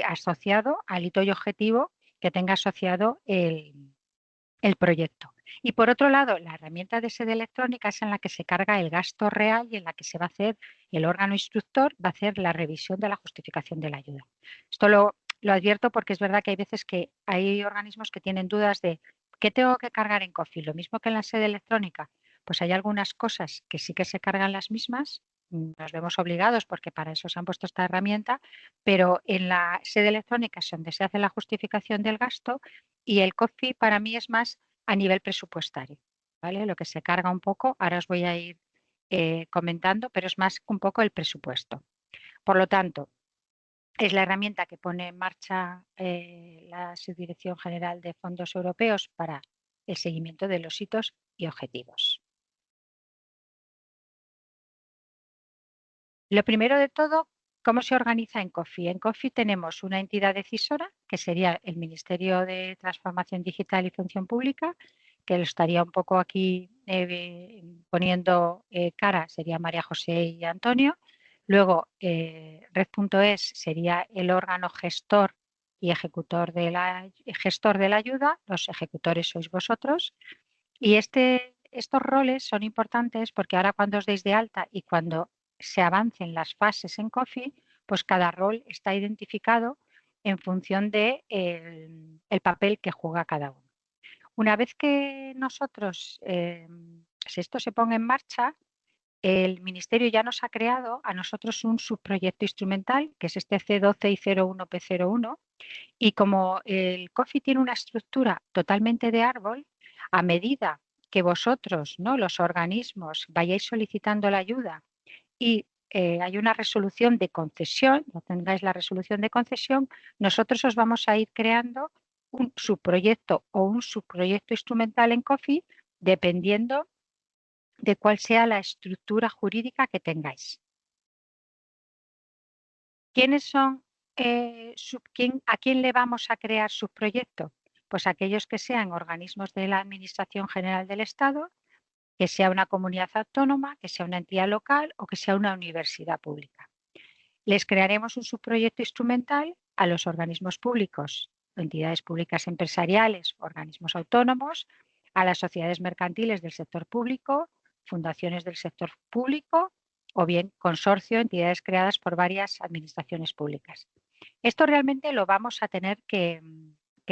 asociado al hito y objetivo que tenga asociado el proyecto. Y por otro lado, la herramienta de sede electrónica es en la que se carga el gasto real y en la que se va a hacer, el órgano instructor va a hacer la revisión de la justificación de la ayuda. Esto lo advierto porque es verdad que hay veces que hay organismos que tienen dudas de ¿qué tengo que cargar en COFI? Lo mismo que en la sede electrónica. Pues hay algunas cosas que sí que se cargan las mismas, nos vemos obligados porque para eso se han puesto esta herramienta, pero en la sede electrónica es donde se hace la justificación del gasto y el COFI para mí es más a nivel presupuestario. ¿vale? Lo que se carga un poco, ahora os voy a ir comentando, pero es más un poco el presupuesto. Por lo tanto, es la herramienta que pone en marcha la Subdirección General de Fondos Europeos para el seguimiento de los hitos y objetivos. Lo primero de todo, ¿cómo se organiza en COFI? En COFI tenemos una entidad decisora, que sería el Ministerio de Transformación Digital y Función Pública, que lo estaría un poco aquí poniendo cara, sería María José y Antonio. Luego, Red.es sería el órgano gestor y gestor de la ayuda, los ejecutores sois vosotros. Y estos roles son importantes porque ahora cuando os deis de alta y cuando se avancen las fases en COFI, pues cada rol está identificado en función de el papel que juega cada uno. Una vez que nosotros, si esto se ponga en marcha, el Ministerio ya nos ha creado a nosotros un subproyecto instrumental, que es este C12 y 01P01, y como el COFI tiene una estructura totalmente de árbol, a medida que vosotros, ¿no?, los organismos, vayáis solicitando la ayuda y hay una resolución de concesión, no tengáis la resolución de concesión, nosotros os vamos a ir creando un subproyecto o un subproyecto instrumental en COFI dependiendo de cuál sea la estructura jurídica que tengáis. ¿Quiénes son, a quién le vamos a crear subproyecto? Pues aquellos que sean organismos de la Administración General del Estado, que sea una comunidad autónoma, que sea una entidad local o que sea una universidad pública. Les crearemos un subproyecto instrumental a los organismos públicos, entidades públicas empresariales, organismos autónomos, a las sociedades mercantiles del sector público, fundaciones del sector público o bien consorcio, entidades creadas por varias administraciones públicas. Esto realmente lo vamos a tener que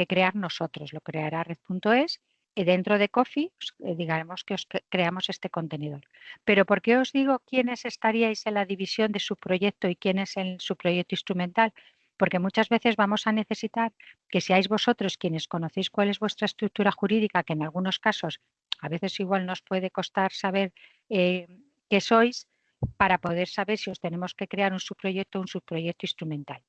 crear nosotros, lo creará Red.es y dentro de COFI digamos que os creamos este contenedor. Pero ¿por qué os digo quiénes estaríais en la división de su proyecto y quiénes en su proyecto instrumental? Porque muchas veces vamos a necesitar que seáis vosotros quienes conocéis cuál es vuestra estructura jurídica, que en algunos casos a veces igual nos puede costar saber qué sois, para poder saber si os tenemos que crear un subproyecto o un subproyecto instrumental.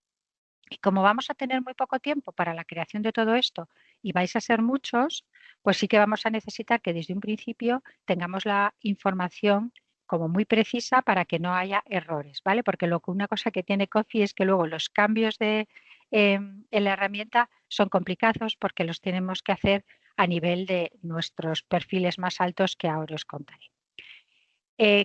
Y como vamos a tener muy poco tiempo para la creación de todo esto y vais a ser muchos, pues sí que vamos a necesitar que desde un principio tengamos la información como muy precisa para que no haya errores, ¿vale? Porque una cosa que tiene COFI es que luego los cambios en la herramienta son complicados porque los tenemos que hacer a nivel de nuestros perfiles más altos que ahora os contaré.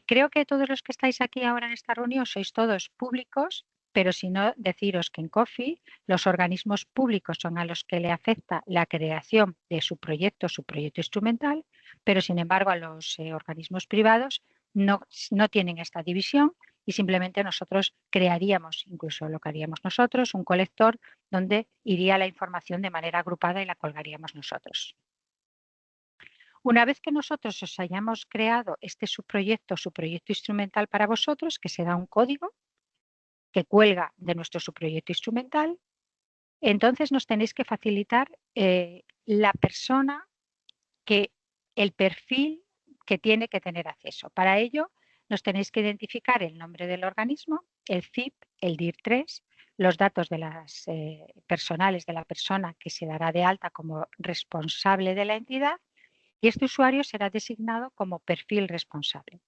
Creo que todos los que estáis aquí ahora en esta reunión sois todos públicos, pero si no, deciros que en COFI los organismos públicos son a los que le afecta la creación de su proyecto instrumental, pero sin embargo a los organismos privados no tienen esta división y simplemente nosotros crearíamos, incluso lo que haríamos nosotros, un colector donde iría la información de manera agrupada y la colgaríamos nosotros. Una vez que nosotros os hayamos creado este subproyecto instrumental para vosotros, que será un código que cuelga de nuestro subproyecto instrumental, entonces nos tenéis que facilitar la persona el perfil que tiene que tener acceso. Para ello nos tenéis que identificar el nombre del organismo, el CIP, el DIR3, los datos de las personales de la persona que se dará de alta como responsable de la entidad. Y este usuario será designado como perfil responsable.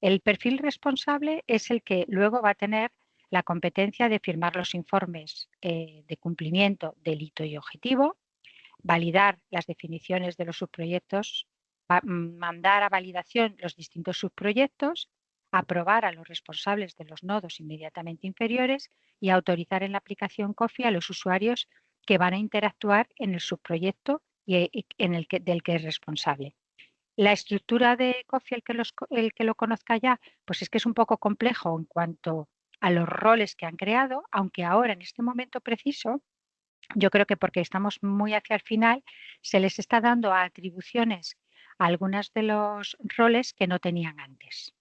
El perfil responsable es el que luego va a tener la competencia de firmar los informes de cumplimiento del hito y objetivo, validar las definiciones de los subproyectos, mandar a validación los distintos subproyectos, aprobar a los responsables de los nodos inmediatamente inferiores y autorizar en la aplicación COFI a los usuarios que van a interactuar en el subproyecto del que es responsable. La estructura de COFI, el que lo conozca ya, pues es que es un poco complejo en cuanto a los roles que han creado, aunque ahora en este momento preciso, yo creo que porque estamos muy hacia el final, se les está dando atribuciones a algunos de los roles que no tenían antes.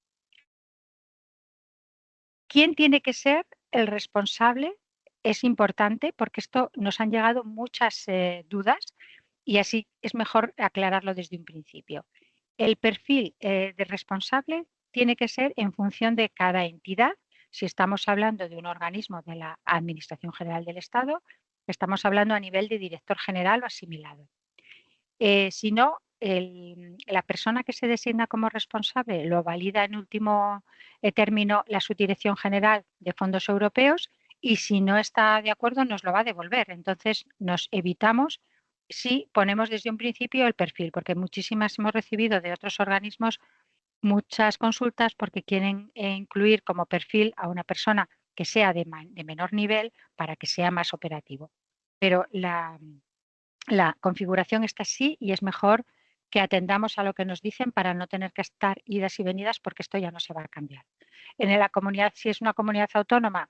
¿Quién tiene que ser el responsable? Es importante porque esto nos han llegado muchas dudas y así es mejor aclararlo desde un principio. El perfil de responsable tiene que ser en función de cada entidad. Si estamos hablando de un organismo de la Administración General del Estado, estamos hablando a nivel de director general o asimilado. Si no, la persona que se designa como responsable lo valida en último término la Subdirección General de Fondos Europeos y si no está de acuerdo nos lo va a devolver. Entonces nos evitamos si ponemos desde un principio el perfil, porque muchísimas hemos recibido de otros organismos muchas consultas porque quieren incluir como perfil a una persona que sea de menor nivel para que sea más operativo. Pero la configuración está así y es mejor que atendamos a lo que nos dicen para no tener que estar idas y venidas porque esto ya no se va a cambiar. En la comunidad, si es una comunidad autónoma,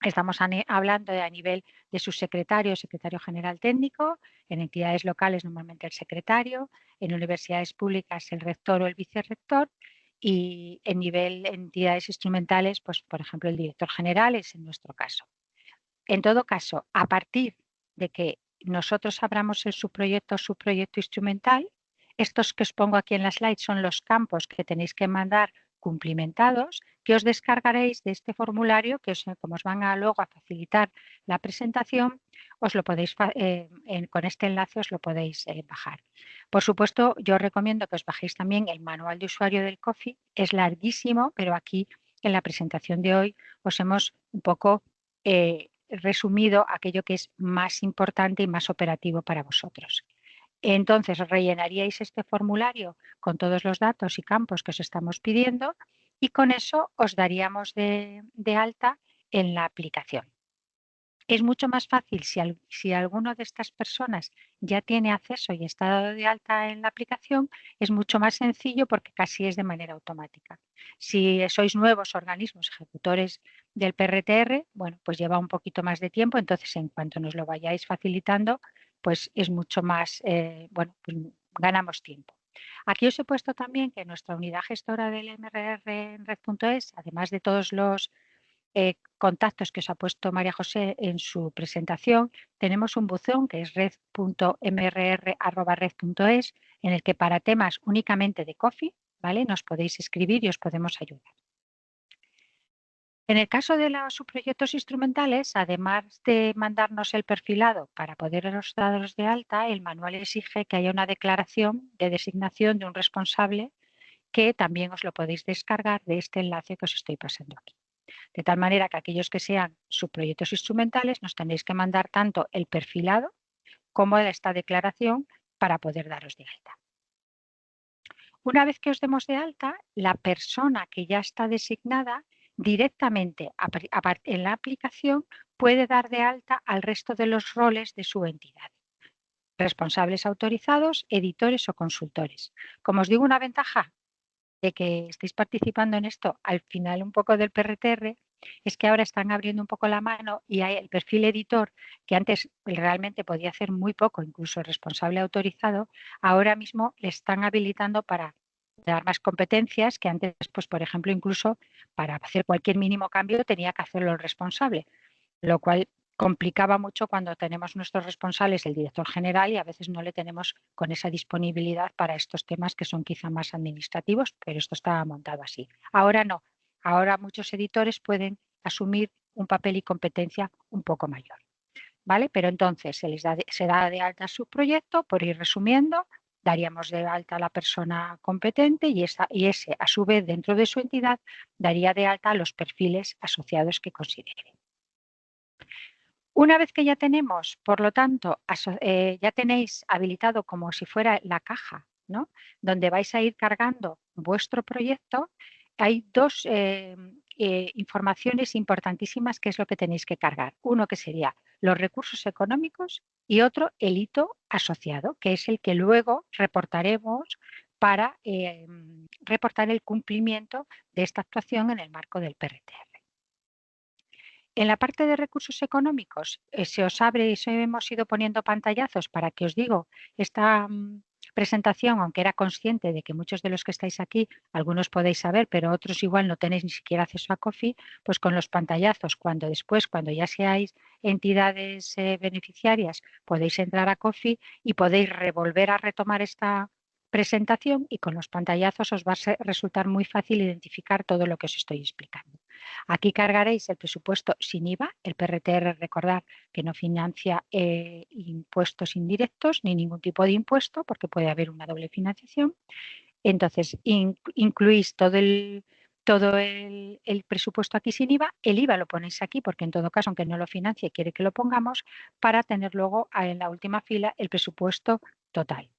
estamos hablando de a nivel de su secretario general técnico, en entidades locales normalmente el secretario, en universidades públicas el rector o el vicerrector y en nivel entidades instrumentales, pues por ejemplo el director general es en nuestro caso. En todo caso, a partir de que nosotros abramos el subproyecto instrumental, estos que os pongo aquí en la slide son los campos que tenéis que mandar cumplimentados, que os descargaréis de este formulario, que como os van a luego a facilitar la presentación, os lo podéis con este enlace os lo podéis bajar. Por supuesto, yo os recomiendo que os bajéis también el manual de usuario del COFI, es larguísimo, pero aquí en la presentación de hoy os hemos un poco resumido aquello que es más importante y más operativo para vosotros. Entonces, rellenaríais este formulario con todos los datos y campos que os estamos pidiendo y con eso os daríamos de alta en la aplicación. Es mucho más fácil si alguno de estas personas ya tiene acceso y está dado de alta en la aplicación, es mucho más sencillo porque casi es de manera automática. Si sois nuevos organismos ejecutores del PRTR, bueno, pues lleva un poquito más de tiempo, entonces en cuanto nos lo vayáis facilitando, pues es mucho más, bueno, pues ganamos tiempo. Aquí os he puesto también que nuestra unidad gestora del MRR en red.es, además de todos los contactos que os ha puesto María José en su presentación, tenemos un buzón que es red.mrr@red.es en el que para temas únicamente de COFI, ¿vale? Nos podéis escribir y os podemos ayudar. En el caso de los subproyectos instrumentales, además de mandarnos el perfilado para poderos daros de alta, el manual exige que haya una declaración de designación de un responsable que también os lo podéis descargar de este enlace que os estoy pasando aquí. De tal manera que aquellos que sean subproyectos instrumentales nos tenéis que mandar tanto el perfilado como esta declaración para poder daros de alta. Una vez que os demos de alta, la persona que ya está designada directamente en la aplicación puede dar de alta al resto de los roles de su entidad. Responsables autorizados, editores o consultores. Como os digo, una ventaja de que estéis participando en esto al final un poco del PRTR es que ahora están abriendo un poco la mano y hay el perfil editor, que antes realmente podía hacer muy poco, incluso el responsable autorizado, ahora mismo le están habilitando para dar más competencias que antes, pues por ejemplo, incluso para hacer cualquier mínimo cambio tenía que hacerlo el responsable, lo cual complicaba mucho cuando tenemos nuestros responsables, el director general, y a veces no le tenemos con esa disponibilidad para estos temas que son quizá más administrativos, pero esto está montado así. Ahora no, ahora muchos editores pueden asumir un papel y competencia un poco mayor, ¿vale? Pero entonces se da de alta su proyecto, por ir resumiendo, daríamos de alta a la persona competente y ese, a su vez, dentro de su entidad, daría de alta a los perfiles asociados que considere. Una vez que ya tenemos, por lo tanto, ya tenéis habilitado como si fuera la caja, ¿no? Donde vais a ir cargando vuestro proyecto, hay dos informaciones importantísimas que es lo que tenéis que cargar. Uno que sería los recursos económicos y otro el hito asociado, que es el que luego reportaremos para reportar el cumplimiento de esta actuación en el marco del PRTR. En la parte de recursos económicos se os abre y hemos ido poniendo pantallazos para que os digo esta presentación, aunque era consciente de que muchos de los que estáis aquí, algunos podéis saber, pero otros igual no tenéis ni siquiera acceso a COFI, pues con los pantallazos, cuando ya seáis entidades beneficiarias, podéis entrar a COFI y podéis volver a retomar esta presentación y con los pantallazos os va a resultar muy fácil identificar todo lo que os estoy explicando. Aquí cargaréis el presupuesto sin IVA, el PRTR, recordad que no financia impuestos indirectos ni ningún tipo de impuesto porque puede haber una doble financiación. Entonces, incluís todo el presupuesto aquí sin IVA, el IVA lo ponéis aquí porque en todo caso, aunque no lo financie, quiere que lo pongamos para tener luego en la última fila el presupuesto total.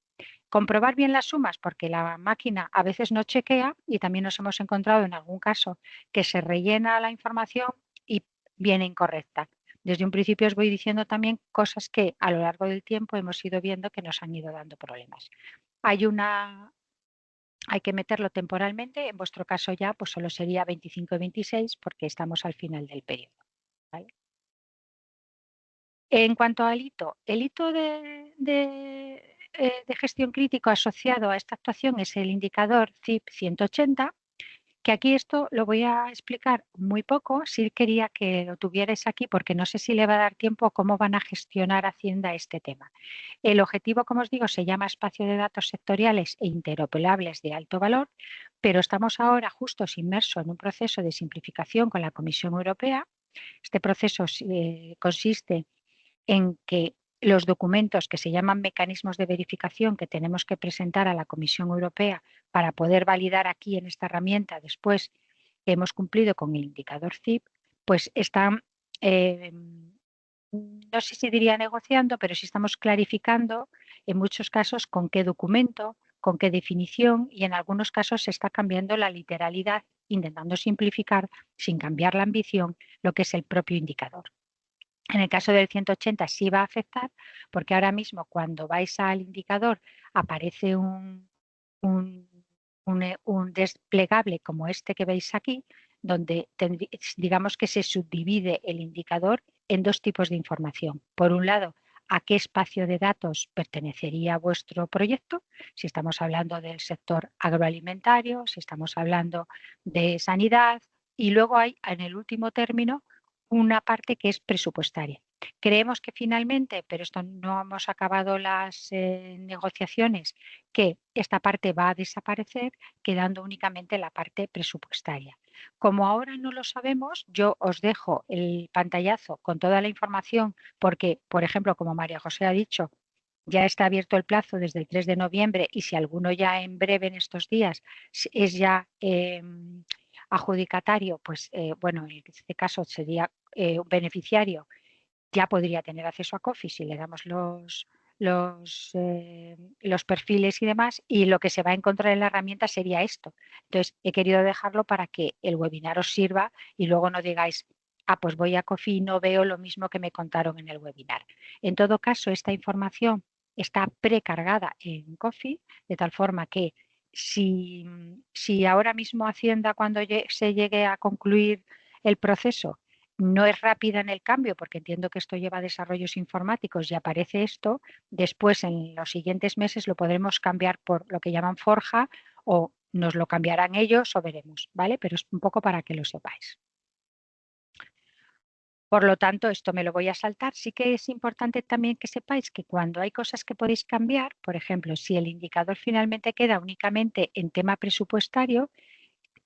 Comprobar bien las sumas porque la máquina a veces no chequea y también nos hemos encontrado en algún caso que se rellena la información y viene incorrecta. Desde un principio os voy diciendo también cosas que a lo largo del tiempo hemos ido viendo que nos han ido dando problemas. Hay que meterlo temporalmente, en vuestro caso ya pues solo sería 25 y 26 porque estamos al final del periodo. ¿Vale? En cuanto al hito, el hito de gestión crítico asociado a esta actuación es el indicador CIP 180, que aquí esto lo voy a explicar muy poco, sí quería que lo tuvierais aquí porque no sé si le va a dar tiempo a cómo van a gestionar Hacienda este tema. El objetivo, como os digo, se llama espacio de datos sectoriales e interoperables de alto valor, pero estamos ahora justos inmersos en un proceso de simplificación con la Comisión Europea. Este proceso consiste en que los documentos que se llaman mecanismos de verificación que tenemos que presentar a la Comisión Europea para poder validar aquí en esta herramienta después que hemos cumplido con el indicador CIP, pues están, no sé si diría negociando, pero sí estamos clarificando en muchos casos con qué documento, con qué definición y en algunos casos se está cambiando la literalidad, intentando simplificar sin cambiar la ambición lo que es el propio indicador. En el caso del 180 sí va a afectar porque ahora mismo cuando vais al indicador aparece un desplegable como este que veis aquí, donde digamos que se subdivide el indicador en dos tipos de información. Por un lado, a qué espacio de datos pertenecería vuestro proyecto, si estamos hablando del sector agroalimentario, si estamos hablando de sanidad, y luego hay en el último término una parte que es presupuestaria. Creemos que finalmente, pero esto no hemos acabado las negociaciones, que esta parte va a desaparecer, quedando únicamente la parte presupuestaria. Como ahora no lo sabemos, yo os dejo el pantallazo con toda la información, porque, por ejemplo, como María José ha dicho, ya está abierto el plazo desde el 3 de noviembre y si alguno ya en breve en estos días es ya adjudicatario, pues bueno, en este caso sería un beneficiario, ya podría tener acceso a Coffee si le damos los perfiles y demás, y lo que se va a encontrar en la herramienta sería esto. Entonces, he querido dejarlo para que el webinar os sirva y luego no digáis, pues voy a Coffee y no veo lo mismo que me contaron en el webinar. En todo caso, esta información está precargada en Coffee, de tal forma que si ahora mismo Hacienda, cuando se llegue a concluir el proceso, no es rápida en el cambio, porque entiendo que esto lleva desarrollos informáticos y aparece esto, después en los siguientes meses lo podremos cambiar por lo que llaman forja o nos lo cambiarán ellos o veremos, ¿vale? Pero es un poco para que lo sepáis. Por lo tanto, esto me lo voy a saltar. Sí que es importante también que sepáis que cuando hay cosas que podéis cambiar, por ejemplo, si el indicador finalmente queda únicamente en tema presupuestario,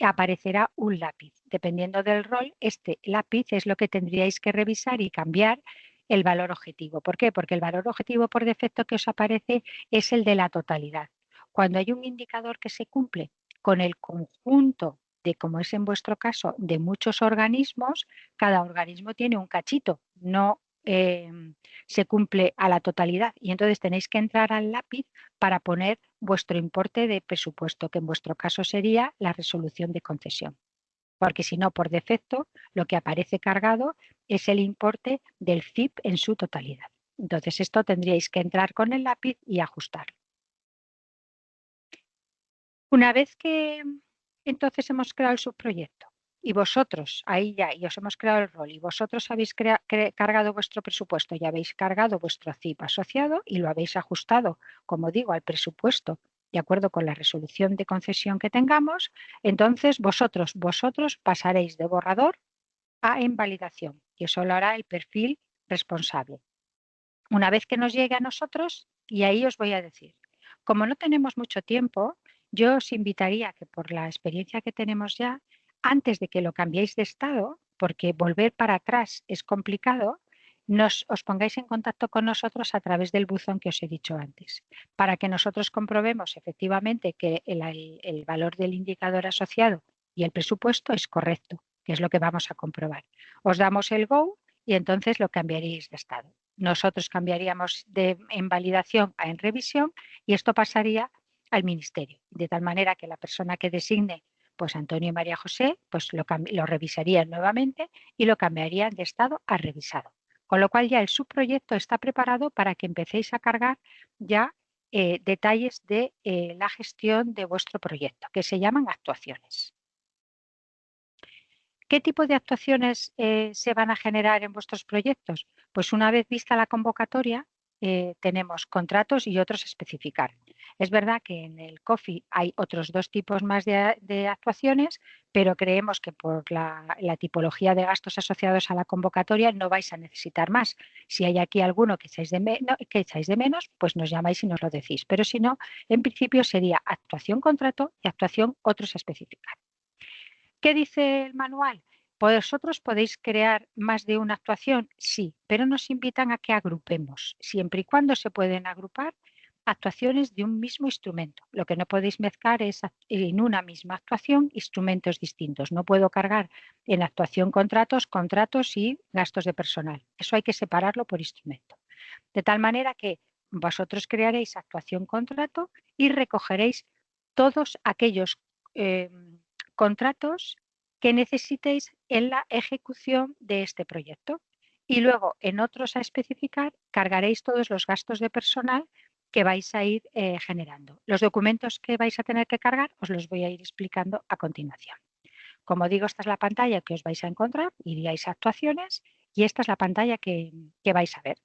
aparecerá un lápiz. Dependiendo del rol, este lápiz es lo que tendríais que revisar y cambiar el valor objetivo. ¿Por qué? Porque el valor objetivo por defecto que os aparece es el de la totalidad. Cuando hay un indicador que se cumple con el conjunto de, como es en vuestro caso, de muchos organismos, cada organismo tiene un cachito, no se cumple a la totalidad. Y entonces tenéis que entrar al lápiz para poner vuestro importe de presupuesto, que en vuestro caso sería la resolución de concesión. Porque si no, por defecto, lo que aparece cargado es el importe del CIP en su totalidad. Entonces, esto tendríais que entrar con el lápiz y ajustarlo. Una vez que entonces hemos creado el subproyecto y vosotros, ahí ya, y os hemos creado el rol y vosotros habéis cargado vuestro presupuesto y habéis cargado vuestro CIP asociado y lo habéis ajustado, como digo, al presupuesto de acuerdo con la resolución de concesión que tengamos, entonces vosotros pasaréis de borrador a invalidación y eso lo hará el perfil responsable. Una vez que nos llegue a nosotros, y ahí os voy a decir, Como no tenemos mucho tiempo, yo os invitaría a que por la experiencia que tenemos ya, antes de que lo cambiéis de estado, porque volver para atrás es complicado, os pongáis en contacto con nosotros a través del buzón que os he dicho antes, para que nosotros comprobemos efectivamente que el valor del indicador asociado y el presupuesto es correcto, que es lo que vamos a comprobar. Os damos el go y entonces lo cambiaríais de estado. Nosotros cambiaríamos en validación a en revisión y esto pasaría al Ministerio, de tal manera que la persona que designe, pues Antonio y María José, pues lo revisarían nuevamente y lo cambiarían de estado a revisado. Con lo cual ya el subproyecto está preparado para que empecéis a cargar ya detalles de la gestión de vuestro proyecto, que se llaman actuaciones. ¿Qué tipo de actuaciones se van a generar en vuestros proyectos? Pues una vez vista la convocatoria, tenemos contratos y otros a especificar. Es verdad que en el COFI hay otros 2 tipos más de actuaciones, pero creemos que por la tipología de gastos asociados a la convocatoria no vais a necesitar más. Si hay aquí alguno que echáis de menos, pues nos llamáis y nos lo decís. Pero si no, en principio sería actuación contrato y actuación otros a especificar. ¿Qué dice el manual? ¿Vosotros podéis crear más de una actuación? Sí, pero nos invitan a que agrupemos, siempre y cuando se pueden agrupar actuaciones de un mismo instrumento. Lo que no podéis mezclar es en una misma actuación instrumentos distintos. No puedo cargar en actuación contratos y gastos de personal. Eso hay que separarlo por instrumento. De tal manera que vosotros crearéis actuación contrato y recogeréis todos aquellos contratos que necesitéis en la ejecución de este proyecto. Y luego en otros a especificar cargaréis todos los gastos de personal que vais a ir generando. Los documentos que vais a tener que cargar os los voy a ir explicando a continuación. Como digo, esta es la pantalla que os vais a encontrar, iríais a actuaciones y esta es la pantalla que vais a ver.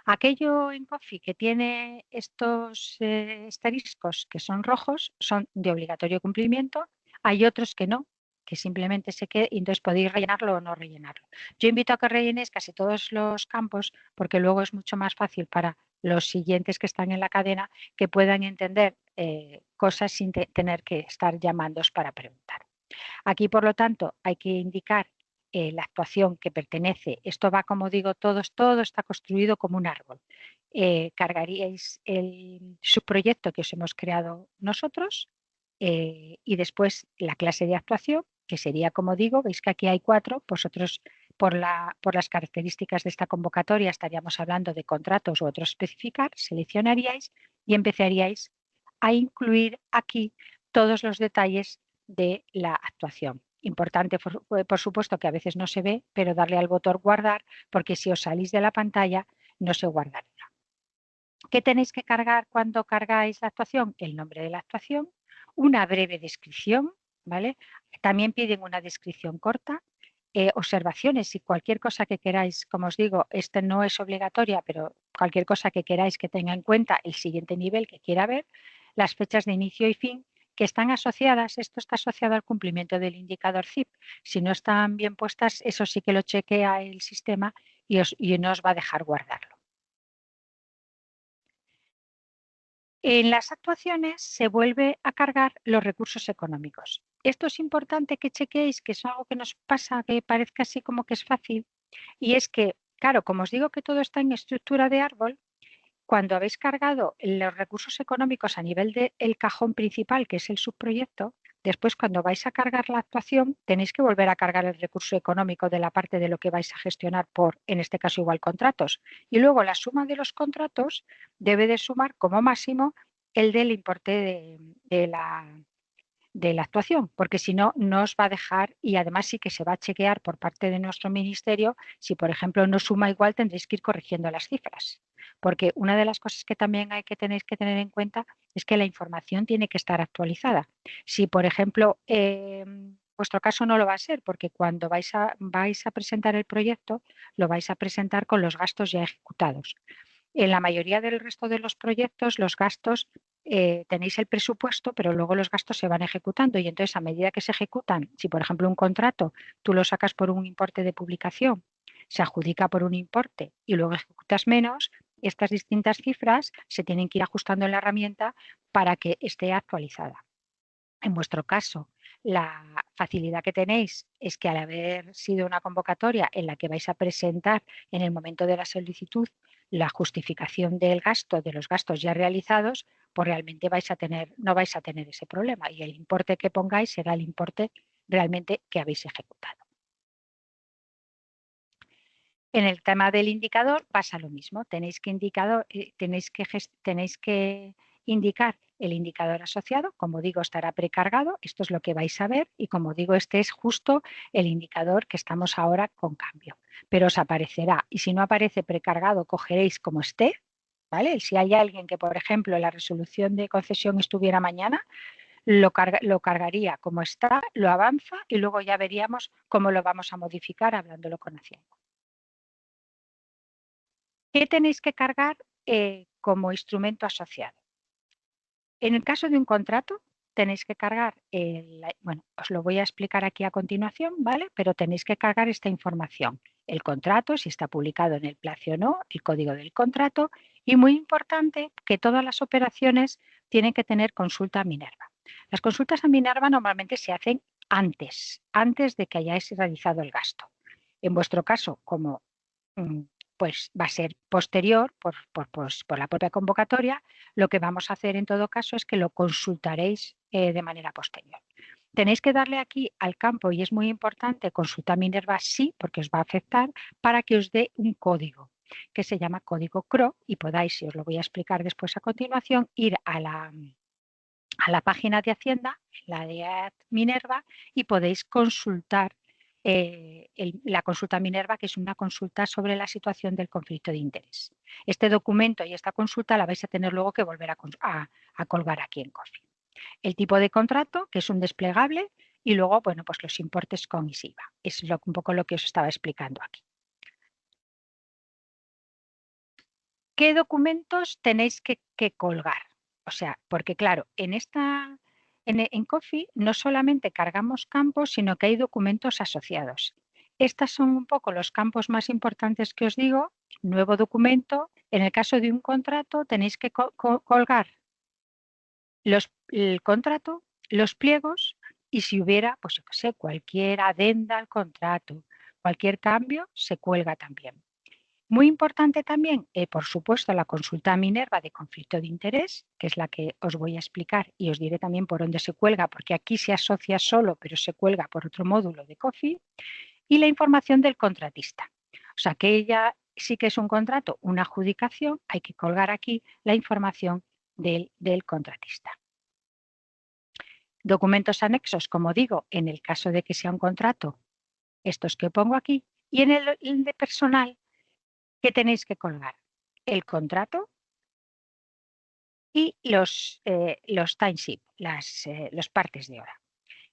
Aquello en COFI que tiene estos asteriscos que son rojos son de obligatorio cumplimiento, hay otros que no, que simplemente se quede y entonces podéis rellenarlo o no rellenarlo. Yo invito a que rellenéis casi todos los campos porque luego es mucho más fácil para los siguientes que están en la cadena que puedan entender cosas sin tener que estar llamándoos para preguntar. Aquí, por lo tanto, hay que indicar la actuación que pertenece. Esto va, como digo, todo está construido como un árbol. Cargaríais el subproyecto que os hemos creado nosotros y después la clase de actuación, que sería, como digo, veis que aquí hay 4, vosotros por las características de esta convocatoria estaríamos hablando de contratos u otros especificar, seleccionaríais y empezaríais a incluir aquí todos los detalles de la actuación. Importante, por supuesto, que a veces no se ve, pero darle al botón guardar, porque si os salís de la pantalla no se guardará. ¿Qué tenéis que cargar cuando cargáis la actuación? El nombre de la actuación, una breve descripción, ¿vale? También piden una descripción corta, observaciones y cualquier cosa que queráis, como os digo, esta no es obligatoria, pero cualquier cosa que queráis que tenga en cuenta el siguiente nivel que quiera ver, las fechas de inicio y fin que están asociadas, esto está asociado al cumplimiento del indicador CIP. Si no están bien puestas, eso sí que lo chequea el sistema y no os va a dejar guardarlo. En las actuaciones se vuelve a cargar los recursos económicos. Esto es importante que chequeéis, que es algo que nos pasa, que parezca así como que es fácil, y es que, claro, como os digo que todo está en estructura de árbol, cuando habéis cargado los recursos económicos a nivel del cajón principal, que es el subproyecto, después cuando vais a cargar la actuación tenéis que volver a cargar el recurso económico de la parte de lo que vais a gestionar por, en este caso igual, contratos. Y luego la suma de los contratos debe de sumar como máximo el del importe de la actuación, porque si no, no os va a dejar y además sí que se va a chequear por parte de nuestro ministerio. Si, por ejemplo, no suma igual, tendréis que ir corrigiendo las cifras, porque una de las cosas que también tenéis que tener en cuenta es que la información tiene que estar actualizada. Si, por ejemplo, vuestro caso no lo va a ser, porque cuando vais a presentar el proyecto, lo vais a presentar con los gastos ya ejecutados. En la mayoría del resto de los proyectos, los gastos tenéis el presupuesto, pero luego los gastos se van ejecutando y entonces a medida que se ejecutan, si por ejemplo un contrato tú lo sacas por un importe de publicación, se adjudica por un importe y luego ejecutas menos, estas distintas cifras se tienen que ir ajustando en la herramienta para que esté actualizada. En vuestro caso, la facilidad que tenéis es que al haber sido una convocatoria en la que vais a presentar en el momento de la solicitud la justificación del gasto, de los gastos ya realizados, pues realmente no vais a tener ese problema y el importe que pongáis será el importe realmente que habéis ejecutado. En el tema del indicador pasa lo mismo, tenéis que indicar el indicador asociado, como digo, estará precargado, esto es lo que vais a ver y como digo, este es justo el indicador que estamos ahora con cambio, pero os aparecerá y si no aparece precargado, cogeréis como esté, ¿vale? Si hay alguien que, por ejemplo, la resolución de concesión estuviera mañana, lo cargaría como está, lo avanza y luego ya veríamos cómo lo vamos a modificar hablándolo con Hacienda. ¿Qué tenéis que cargar como instrumento asociado? En el caso de un contrato, tenéis que cargar, bueno, os lo voy a explicar aquí a continuación, ¿vale? Pero tenéis que cargar esta información. El contrato, si está publicado en el plazo o no, el código del contrato y muy importante que todas las operaciones tienen que tener consulta a Minerva. Las consultas a Minerva normalmente se hacen antes de que hayáis realizado el gasto. En vuestro caso, como pues va a ser posterior por la propia convocatoria, lo que vamos a hacer en todo caso es que lo consultaréis de manera posterior. Tenéis que darle aquí al campo, y es muy importante, consulta Minerva sí, porque os va a afectar, para que os dé un código, que se llama código CRO, y podáis, y os lo voy a explicar después a continuación, ir a la página de Hacienda, la de Minerva, y podéis consultar la consulta Minerva, que es una consulta sobre la situación del conflicto de interés. Este documento y esta consulta la vais a tener luego que volver a colgar aquí en Coffee. El tipo de contrato, que es un desplegable, y luego, bueno, pues los importes con ISIVA. Es un poco lo que os estaba explicando aquí. ¿Qué documentos tenéis que colgar? O sea, porque claro, en Coffee no solamente cargamos campos, sino que hay documentos asociados. Estos son un poco los campos más importantes que os digo. Nuevo documento. En el caso de un contrato tenéis que colgar el contrato, los pliegos y si hubiera, pues yo qué sé, cualquier adenda al contrato, cualquier cambio, se cuelga también. Muy importante también, por supuesto, la consulta a Minerva de conflicto de interés, que es la que os voy a explicar y os diré también por dónde se cuelga, porque aquí se asocia solo, pero se cuelga por otro módulo de Coffee, y la información del contratista. O sea, que ella sí que es un contrato, una adjudicación, hay que colgar aquí la información del contratista. Documentos anexos, como digo, en el caso de que sea un contrato, estos que pongo aquí, y en el de personal, ¿qué tenéis que colgar? El contrato y los timesheet, los partes de hora.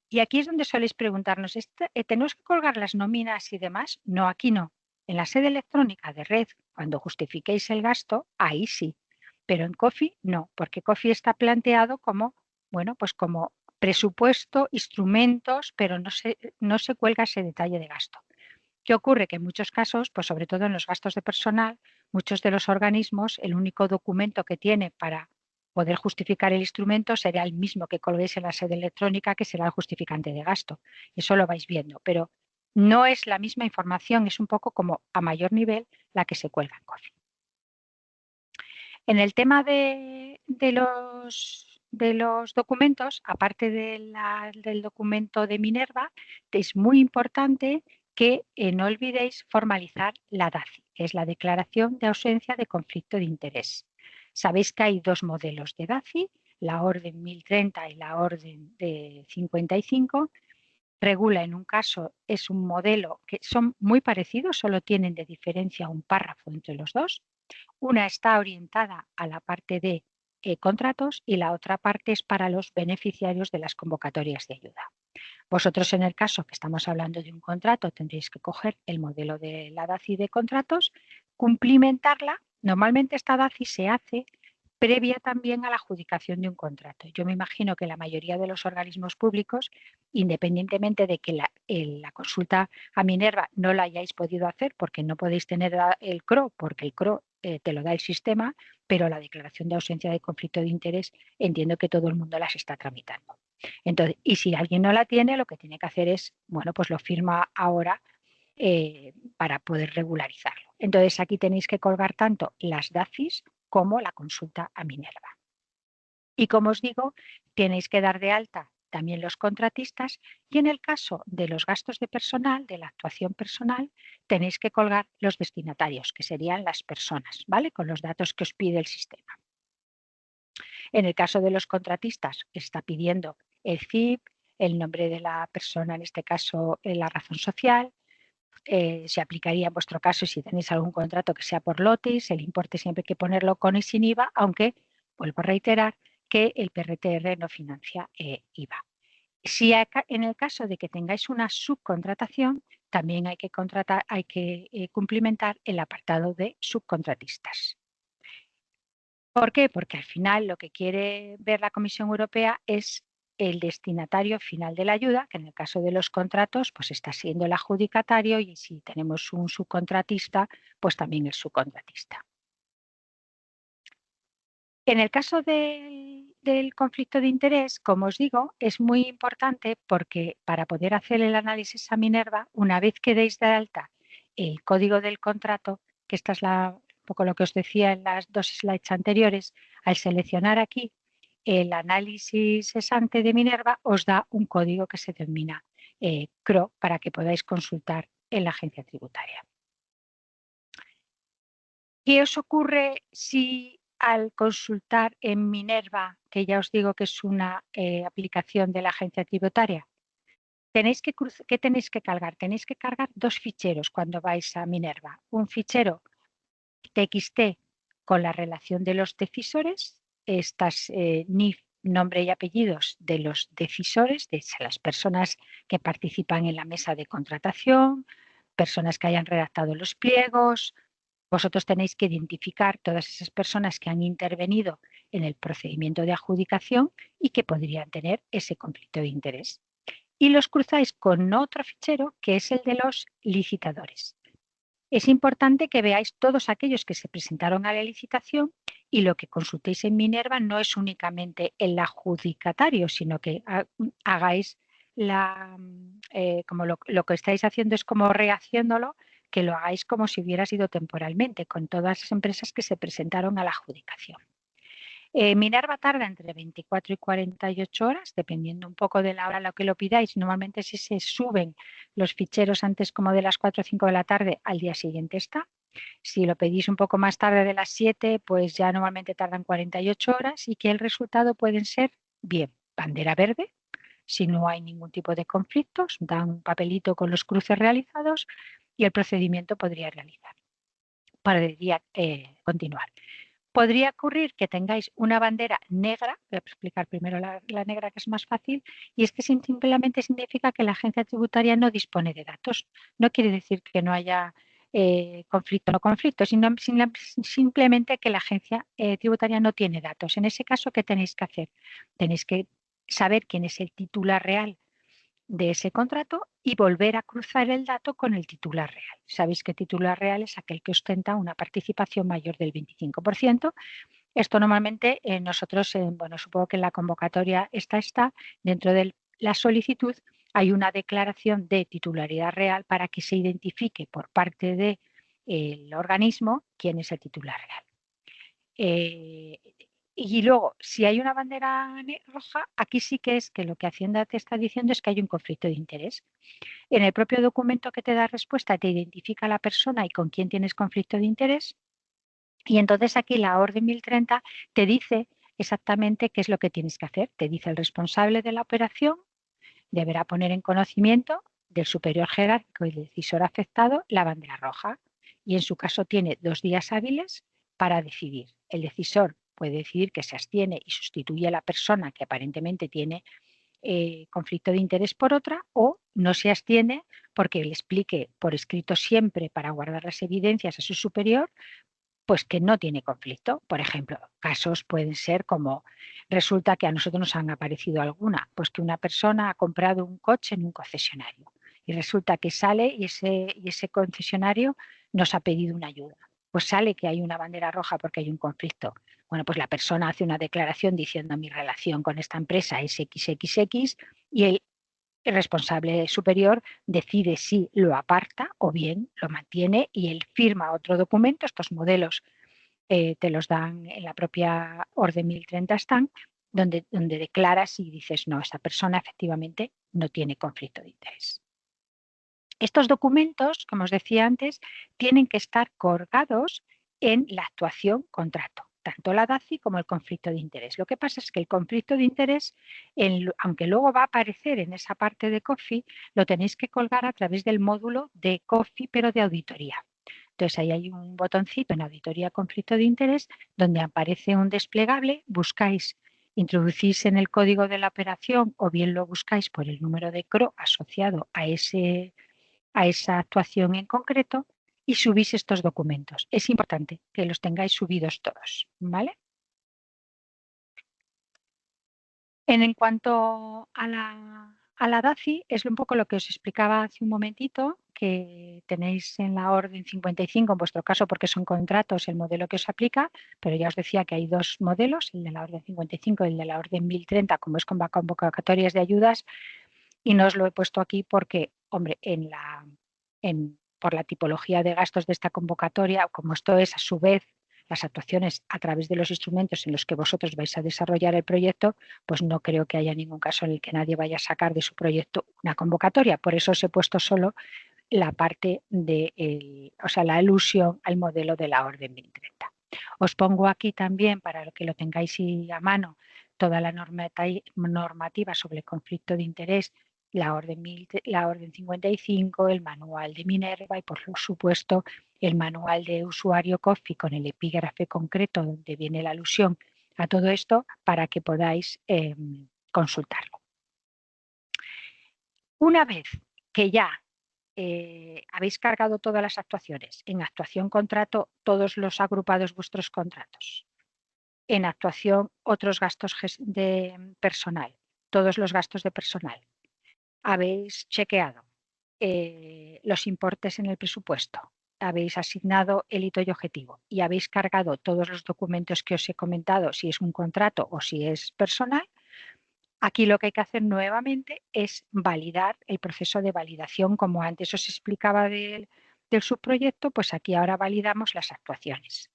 Y aquí es donde soléis preguntarnos, ¿tenemos que colgar las nóminas y demás? No, aquí no. En la sede electrónica de red, cuando justifiquéis el gasto, ahí sí. Pero en Coffee no, porque Coffee está planteado como, bueno, pues como presupuesto, instrumentos, pero no se cuelga ese detalle de gasto. ¿Qué ocurre? Que en muchos casos, pues sobre todo en los gastos de personal, muchos de los organismos, el único documento que tiene para poder justificar el instrumento será el mismo que colguéis en la sede electrónica, que será el justificante de gasto. Eso lo vais viendo, pero no es la misma información, es un poco como a mayor nivel la que se cuelga en Coffee. En el tema de los documentos, aparte del documento de Minerva, es muy importante que no olvidéis formalizar la DACI, que es la Declaración de Ausencia de Conflicto de Interés. Sabéis que hay dos modelos de DACI, la Orden 1030 y la Orden de 55. Regula en un caso, es un modelo que son muy parecidos, solo tienen de diferencia un párrafo entre los dos. Una está orientada a la parte de contratos y la otra parte es para los beneficiarios de las convocatorias de ayuda. Vosotros, en el caso que estamos hablando de un contrato, tendréis que coger el modelo de la DACI de contratos, cumplimentarla. Normalmente esta DACI se hace previa también a la adjudicación de un contrato. Yo me imagino que la mayoría de los organismos públicos, independientemente de que la consulta a Minerva no la hayáis podido hacer porque no podéis tener el CRO, porque el CRO te lo da el sistema, pero la declaración de ausencia de conflicto de interés entiendo que todo el mundo las está tramitando. Entonces, y si alguien no la tiene, lo que tiene que hacer es, bueno, pues lo firma ahora para poder regularizarlo. Entonces, aquí tenéis que colgar tanto las DACIS como la consulta a Minerva. Y como os digo, tenéis que dar de alta también los contratistas y en el caso de los gastos de personal, de la actuación personal, tenéis que colgar los destinatarios, que serían las personas, ¿vale? Con los datos que os pide el sistema. En el caso de los contratistas, está pidiendo el CIP, el nombre de la persona, en este caso la razón social. Se aplicaría en vuestro caso si tenéis algún contrato que sea por lotes, el importe siempre hay que ponerlo con y sin IVA, aunque vuelvo a reiterar que el PRTR no financia IVA. Si en el caso de que tengáis una subcontratación, también hay que cumplimentar el apartado de subcontratistas. ¿Por qué? Porque al final lo que quiere ver la Comisión Europea es el destinatario final de la ayuda, que en el caso de los contratos pues está siendo el adjudicatario y si tenemos un subcontratista, pues también el subcontratista. En el caso del conflicto de interés, como os digo, es muy importante porque para poder hacer el análisis a Minerva, una vez que deis de alta el código del contrato, que esta es un poco lo que os decía en las dos slides anteriores, al seleccionar aquí el análisis ex-ante de Minerva, os da un código que se denomina CRO para que podáis consultar en la agencia tributaria. ¿Qué os ocurre si al consultar en Minerva, que ya os digo que es una aplicación de la agencia tributaria? ¿Qué tenéis que cargar? Tenéis que cargar dos ficheros cuando vais a Minerva. Un fichero TXT con la relación de los decisores, estas NIF, nombre y apellidos de los decisores, de las personas que participan en la mesa de contratación, personas que hayan redactado los pliegos. Vosotros tenéis que identificar todas esas personas que han intervenido en el procedimiento de adjudicación y que podrían tener ese conflicto de interés. Y los cruzáis con otro fichero que es el de los licitadores. Es importante que veáis todos aquellos que se presentaron a la licitación y lo que consultéis en Minerva no es únicamente el adjudicatario, sino que hagáis como lo que estáis haciendo es como rehaciéndolo, que lo hagáis como si hubiera sido temporalmente, con todas las empresas que se presentaron a la adjudicación. Minerva tarda entre 24 y 48 horas, dependiendo un poco de la hora a la que lo pidáis. Normalmente si se suben los ficheros antes como de las 4 o 5 de la tarde, al día siguiente está. Si lo pedís un poco más tarde de las 7, pues ya normalmente tardan 48 horas y que el resultado pueden ser, bien, bandera verde, si no hay ningún tipo de conflictos, dan un papelito con los cruces realizados y el procedimiento podría continuar. Podría ocurrir que tengáis una bandera negra, voy a explicar primero la negra que es más fácil, y es que simplemente significa que la agencia tributaria no dispone de datos. No quiere decir que no haya conflicto o no conflicto, sino simplemente que la agencia tributaria no tiene datos. En ese caso, ¿qué tenéis que hacer? Tenéis que saber quién es el titular real de ese contrato y volver a cruzar el dato con el titular real. Sabéis que titular real es aquel que ostenta una participación mayor del 25%. Esto normalmente nosotros, bueno, supongo que en la convocatoria está, dentro de la solicitud hay una declaración de titularidad real para que se identifique por parte del organismo quién es el titular real. Y luego, si hay una bandera roja, aquí sí que es que lo que Hacienda te está diciendo es que hay un conflicto de interés. En el propio documento que te da respuesta te identifica a la persona y con quién tienes conflicto de interés. Y entonces aquí la orden 1030 te dice exactamente qué es lo que tienes que hacer. Te dice el responsable de la operación deberá poner en conocimiento del superior jerárquico y del decisor afectado la bandera roja. Y en su caso tiene 2 días hábiles para decidir. El decisor puede decidir que se abstiene y sustituye a la persona que aparentemente tiene conflicto de interés por otra, o no se abstiene porque le explique por escrito siempre para guardar las evidencias a su superior, pues que no tiene conflicto. Por ejemplo, casos pueden ser como resulta que a nosotros nos han aparecido alguna, pues que una persona ha comprado un coche en un concesionario y resulta que sale y ese concesionario nos ha pedido una ayuda. pues sale que hay una bandera roja porque hay un conflicto. Bueno, pues la persona hace una declaración diciendo mi relación con esta empresa es XXX y el responsable superior decide si lo aparta o bien lo mantiene y él firma otro documento. Estos modelos te los dan en la propia orden 1030 están, donde declaras y dices, no, esta persona efectivamente no tiene conflicto de interés. Estos documentos, como os decía antes, tienen que estar colgados en la actuación contrato, tanto la DACI como el conflicto de interés. Lo que pasa es que el conflicto de interés, aunque luego va a aparecer en esa parte de COFI, lo tenéis que colgar a través del módulo de COFI, pero de auditoría. Entonces ahí hay un botoncito en auditoría conflicto de interés donde aparece un desplegable, buscáis, introducís en el código de la operación o bien lo buscáis por el número de CRO asociado a esa actuación en concreto y subís estos documentos. Es importante que los tengáis subidos todos, ¿vale? En cuanto a la DACI, es un poco lo que os explicaba hace un momentito, que tenéis en la orden 55, en vuestro caso porque son contratos, el modelo que os aplica, pero ya os decía que hay dos modelos, el de la orden 55 y el de la orden 1030, como es con convocatorias de ayudas, y no os lo he puesto aquí porque, hombre, por la tipología de gastos de esta convocatoria, como esto es a su vez las actuaciones a través de los instrumentos en los que vosotros vais a desarrollar el proyecto, pues no creo que haya ningún caso en el que nadie vaya a sacar de su proyecto una convocatoria. Por eso os he puesto solo la parte de, la alusión al modelo de la orden 1030. Os pongo aquí también, para que lo tengáis a mano, toda la normativa sobre el conflicto de interés, la orden 55, el manual de Minerva y, por supuesto, el manual de usuario COFI con el epígrafe concreto donde viene la alusión a todo esto para que podáis consultarlo. Una vez que ya habéis cargado todas las actuaciones, en actuación contrato todos los agrupados vuestros contratos, en actuación otros gastos de personal, todos los gastos de personal, habéis chequeado los importes en el presupuesto, habéis asignado el hito y objetivo y habéis cargado todos los documentos que os he comentado, si es un contrato o si es personal. Aquí lo que hay que hacer nuevamente es validar el proceso de validación, como antes os explicaba del subproyecto, pues aquí ahora validamos las actuaciones.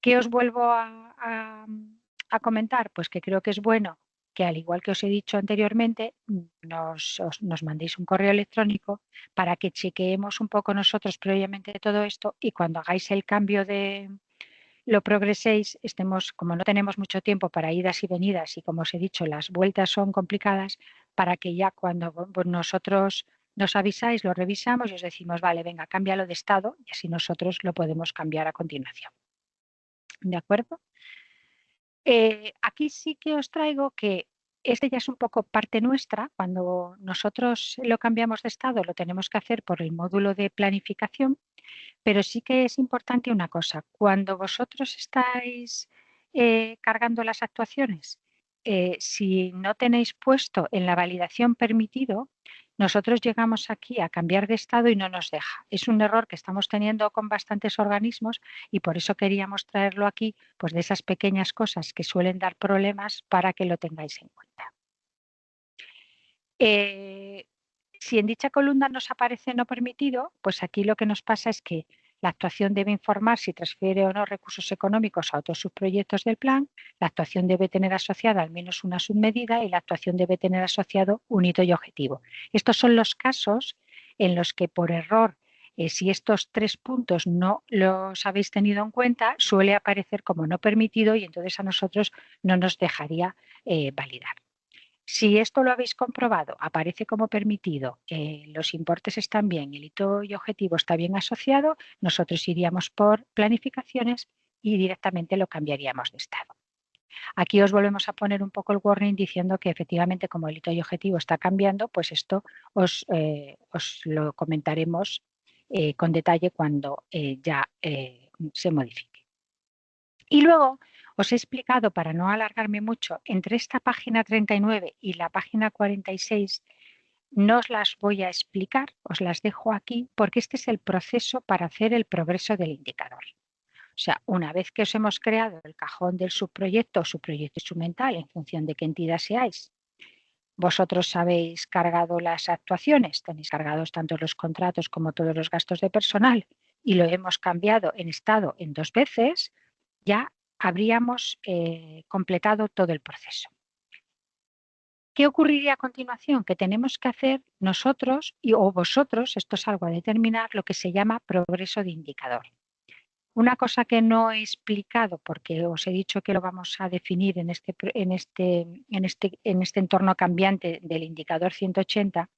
¿Qué os vuelvo a comentar? Pues que creo que es bueno que, al igual que os he dicho anteriormente, nos mandéis un correo electrónico para que chequeemos un poco nosotros previamente todo esto y cuando hagáis el cambio lo progreséis, como no tenemos mucho tiempo para idas y venidas y, como os he dicho, las vueltas son complicadas, para que ya cuando nosotros nos avisáis, lo revisamos y os decimos, vale, venga, cámbialo de estado y así nosotros lo podemos cambiar a continuación. ¿De acuerdo? Aquí sí que os traigo que este ya es un poco parte nuestra. Cuando nosotros lo cambiamos de estado, lo tenemos que hacer por el módulo de planificación, pero sí que es importante una cosa. Cuando vosotros estáis cargando las actuaciones, si no tenéis puesto en la validación permitido, nosotros llegamos aquí a cambiar de estado y no nos deja. Es un error que estamos teniendo con bastantes organismos y por eso queríamos traerlo aquí, pues de esas pequeñas cosas que suelen dar problemas para que lo tengáis en cuenta. Si en dicha columna nos aparece no permitido, pues aquí lo que nos pasa es que la actuación debe informar si transfiere o no recursos económicos a otros subproyectos del plan, la actuación debe tener asociada al menos una submedida y la actuación debe tener asociado un hito y objetivo. Estos son los casos en los que, por error, si estos 3 puntos no los habéis tenido en cuenta, suele aparecer como no permitido y entonces a nosotros no nos dejaría validar. Si esto lo habéis comprobado, aparece como permitido, los importes están bien, el hito y objetivo está bien asociado, nosotros iríamos por planificaciones y directamente lo cambiaríamos de estado. Aquí os volvemos a poner un poco el warning diciendo que efectivamente, como el hito y objetivo está cambiando, pues esto os lo comentaremos con detalle cuando ya se modifique. Y luego os he explicado, para no alargarme mucho, entre esta página 39 y la página 46, no os las voy a explicar, os las dejo aquí porque este es el proceso para hacer el progreso del indicador. O sea, una vez que os hemos creado el cajón del subproyecto o subproyecto instrumental, en función de qué entidad seáis, vosotros habéis cargado las actuaciones, tenéis cargados tanto los contratos como todos los gastos de personal y lo hemos cambiado en estado en 2 veces, ya habríamos completado todo el proceso. ¿Qué ocurriría a continuación? Que tenemos que hacer nosotros o vosotros, esto es algo a determinar, lo que se llama progreso de indicador. Una cosa que no he explicado, porque os he dicho que lo vamos a definir en este entorno cambiante del indicador 180,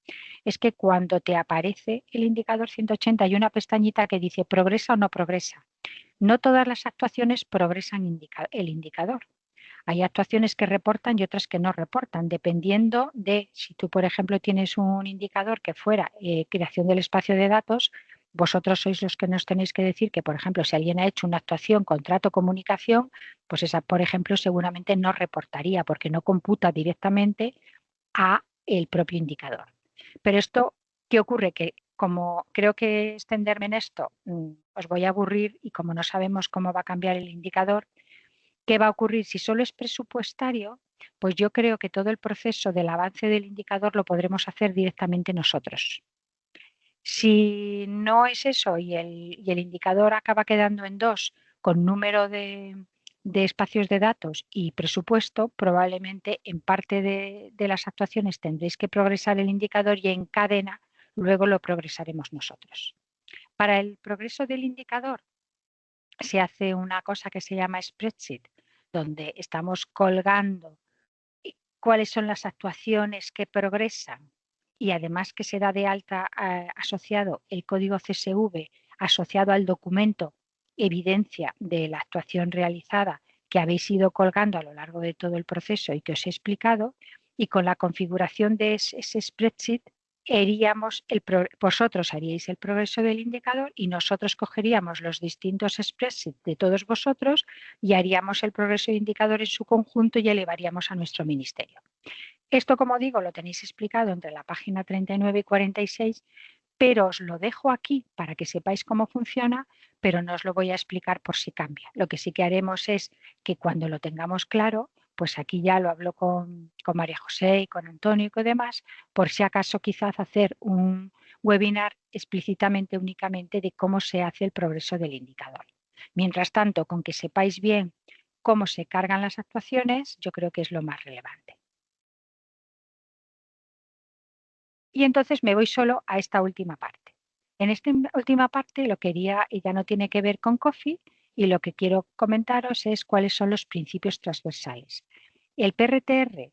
es que cuando te aparece el indicador 180 hay una pestañita que dice progresa o no progresa. No todas las actuaciones progresan el indicador. Hay actuaciones que reportan y otras que no reportan, dependiendo de si tú, por ejemplo, tienes un indicador que fuera creación del espacio de datos, vosotros sois los que nos tenéis que decir que, por ejemplo, si alguien ha hecho una actuación, contrato, comunicación, pues esa, por ejemplo, seguramente no reportaría porque no computa directamente a el propio indicador. Pero esto, ¿qué ocurre? Que como creo que extenderme en esto os voy a aburrir y como no sabemos cómo va a cambiar el indicador, ¿qué va a ocurrir? Si solo es presupuestario, pues yo creo que todo el proceso del avance del indicador lo podremos hacer directamente nosotros. Si no es eso y el indicador acaba quedando en 2 con número de espacios de datos y presupuesto, probablemente en parte de las actuaciones tendréis que progresar el indicador y en cadena luego lo progresaremos nosotros. Para el progreso del indicador se hace una cosa que se llama spreadsheet, donde estamos colgando cuáles son las actuaciones que progresan y además que se da de alta asociado el código CSV asociado al documento evidencia de la actuación realizada que habéis ido colgando a lo largo de todo el proceso y que os he explicado, y con la configuración de ese spreadsheet vosotros haríais el progreso del indicador y nosotros cogeríamos los distintos spreadsheets de todos vosotros y haríamos el progreso de indicador en su conjunto y elevaríamos a nuestro ministerio. Esto, como digo, lo tenéis explicado entre la página 39 y 46, pero os lo dejo aquí para que sepáis cómo funciona, pero no os lo voy a explicar por si cambia. Lo que sí que haremos es que cuando lo tengamos claro, pues aquí ya lo hablo con María José y con Antonio y con demás, por si acaso quizás hacer un webinar explícitamente únicamente de cómo se hace el progreso del indicador. Mientras tanto, con que sepáis bien cómo se cargan las actuaciones, yo creo que es lo más relevante. Y entonces me voy solo a esta última parte. En esta última parte lo quería, y ya no tiene que ver con Coffee, y lo que quiero comentaros es cuáles son los principios transversales. El PRTR,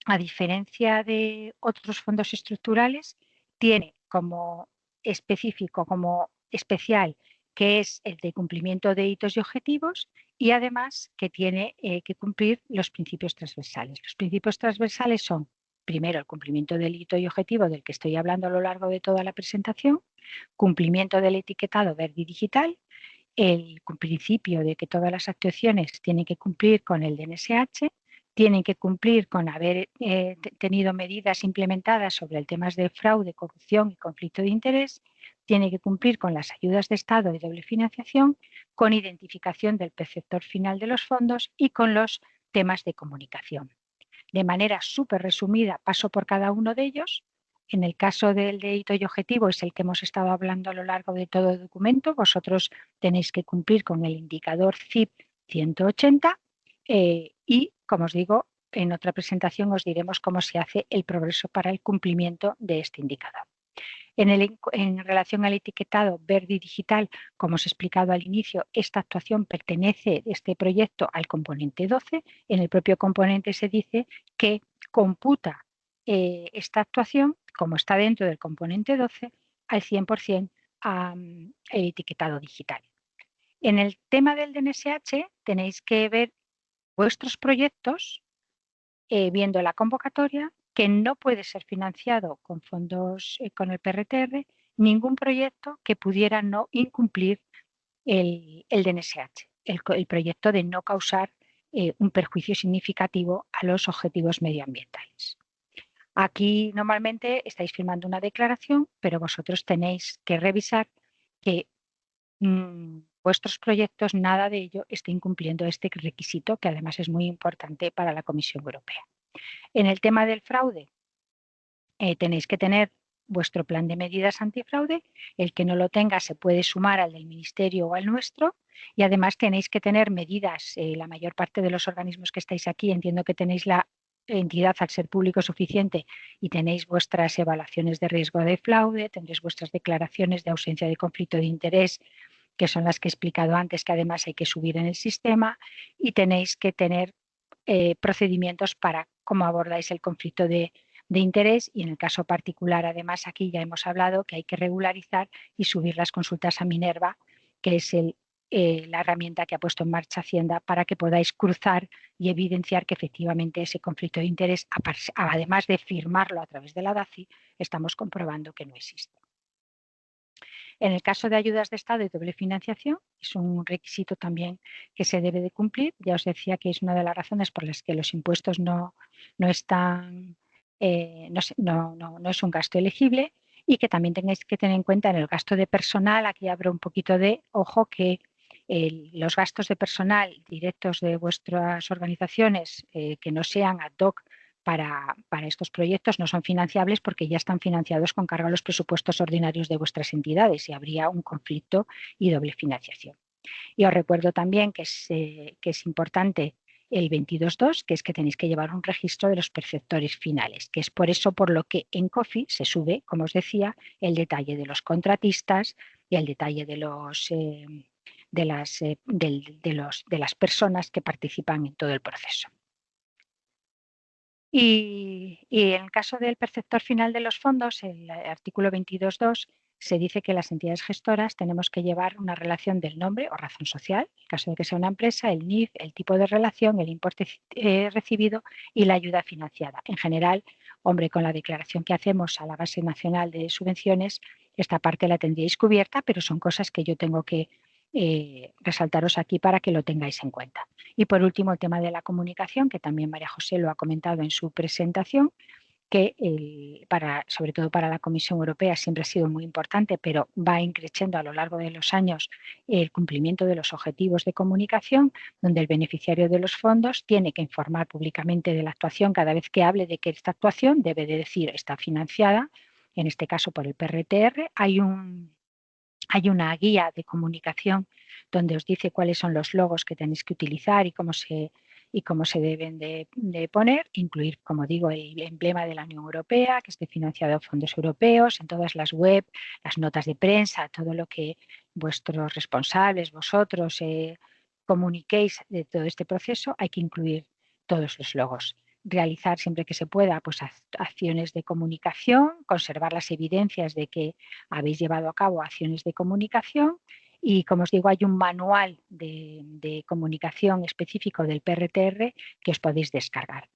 a diferencia de otros fondos estructurales, tiene como específico, como especial, que es el de cumplimiento de hitos y objetivos, y además que tiene que cumplir los principios transversales. Los principios transversales son, primero, el cumplimiento del hito y objetivo del que estoy hablando a lo largo de toda la presentación, cumplimiento del etiquetado verde y digital, el principio de que todas las actuaciones tienen que cumplir con el DNSH, tienen que cumplir con haber tenido medidas implementadas sobre el tema de fraude, corrupción y conflicto de interés, tiene que cumplir con las ayudas de Estado de doble financiación, con identificación del perceptor final de los fondos y con los temas de comunicación. De manera súper resumida, paso por cada uno de ellos. En el caso del de hito y objetivo es el que hemos estado hablando a lo largo de todo el documento. Vosotros tenéis que cumplir con el indicador CIP 180 y, como os digo, en otra presentación os diremos cómo se hace el progreso para el cumplimiento de este indicador. En relación al etiquetado verde y digital, como os he explicado al inicio, esta actuación pertenece, este proyecto, al componente 12. En el propio componente se dice que computa esta actuación, como está dentro del componente 12, al 100% el etiquetado digital. En el tema del DNSH tenéis que ver vuestros proyectos viendo la convocatoria, que no puede ser financiado con fondos con el PRTR, ningún proyecto que pudiera no incumplir el DNSH, el proyecto de no causar un perjuicio significativo a los objetivos medioambientales. Aquí normalmente estáis firmando una declaración, pero vosotros tenéis que revisar que vuestros proyectos nada de ello esté incumpliendo este requisito, que además es muy importante para la Comisión Europea. En el tema del fraude, tenéis que tener vuestro plan de medidas antifraude. El que no lo tenga se puede sumar al del Ministerio o al nuestro, y además tenéis que tener medidas. La mayor parte de los organismos que estáis aquí, entiendo que tenéis la entidad al ser público suficiente y tenéis vuestras evaluaciones de riesgo de fraude, tendréis vuestras declaraciones de ausencia de conflicto de interés, que son las que he explicado antes, que además hay que subir en el sistema, y tenéis que tener procedimientos para cómo abordáis el conflicto de interés, y en el caso particular, además, aquí ya hemos hablado que hay que regularizar y subir las consultas a Minerva, que es la herramienta que ha puesto en marcha Hacienda para que podáis cruzar y evidenciar que efectivamente ese conflicto de interés, además de firmarlo a través de la DACI, estamos comprobando que no existe. En el caso de ayudas de Estado y doble financiación, es un requisito también que se debe de cumplir. Ya os decía que es una de las razones por las que los impuestos no están, no es un gasto elegible, y que también tengáis que tener en cuenta en el gasto de personal. Aquí abro un poquito de ojo que los gastos de personal directos de vuestras organizaciones que no sean ad hoc para estos proyectos no son financiables, porque ya están financiados con cargo a los presupuestos ordinarios de vuestras entidades y habría un conflicto y doble financiación. Y os recuerdo también que es importante el 22.2, que es que tenéis que llevar un registro de los perceptores finales, que es por eso por lo que en COFI se sube, como os decía, el detalle de los contratistas y el detalle de las personas que participan en todo el proceso. Y en el caso del perceptor final de los fondos, el artículo 22.2, se dice que las entidades gestoras tenemos que llevar una relación del nombre o razón social, en caso de que sea una empresa, el NIF, el tipo de relación, el importe recibido y la ayuda financiada. En general, hombre, con la declaración que hacemos a la base nacional de subvenciones, esta parte la tendríais cubierta, pero son cosas que yo tengo que resaltaros aquí para que lo tengáis en cuenta. Y por último, el tema de la comunicación, que también María José lo ha comentado en su presentación, que sobre todo para la Comisión Europea siempre ha sido muy importante, pero va increciendo a lo largo de los años el cumplimiento de los objetivos de comunicación, donde el beneficiario de los fondos tiene que informar públicamente de la actuación cada vez que hable de que esta actuación debe de decir está financiada, en este caso por el PRTR. Hay una guía de comunicación donde os dice cuáles son los logos que tenéis que utilizar y cómo se deben de poner, incluir, como digo, el emblema de la Unión Europea, que esté financiado a fondos europeos, en todas las web, las notas de prensa, todo lo que vuestros responsables, vosotros, comuniquéis de todo este proceso, hay que incluir todos los logos. Realizar siempre que se pueda pues acciones de comunicación, conservar las evidencias de que habéis llevado a cabo acciones de comunicación, y, como os digo, hay un manual de comunicación específico del PRTR que os podéis descargar.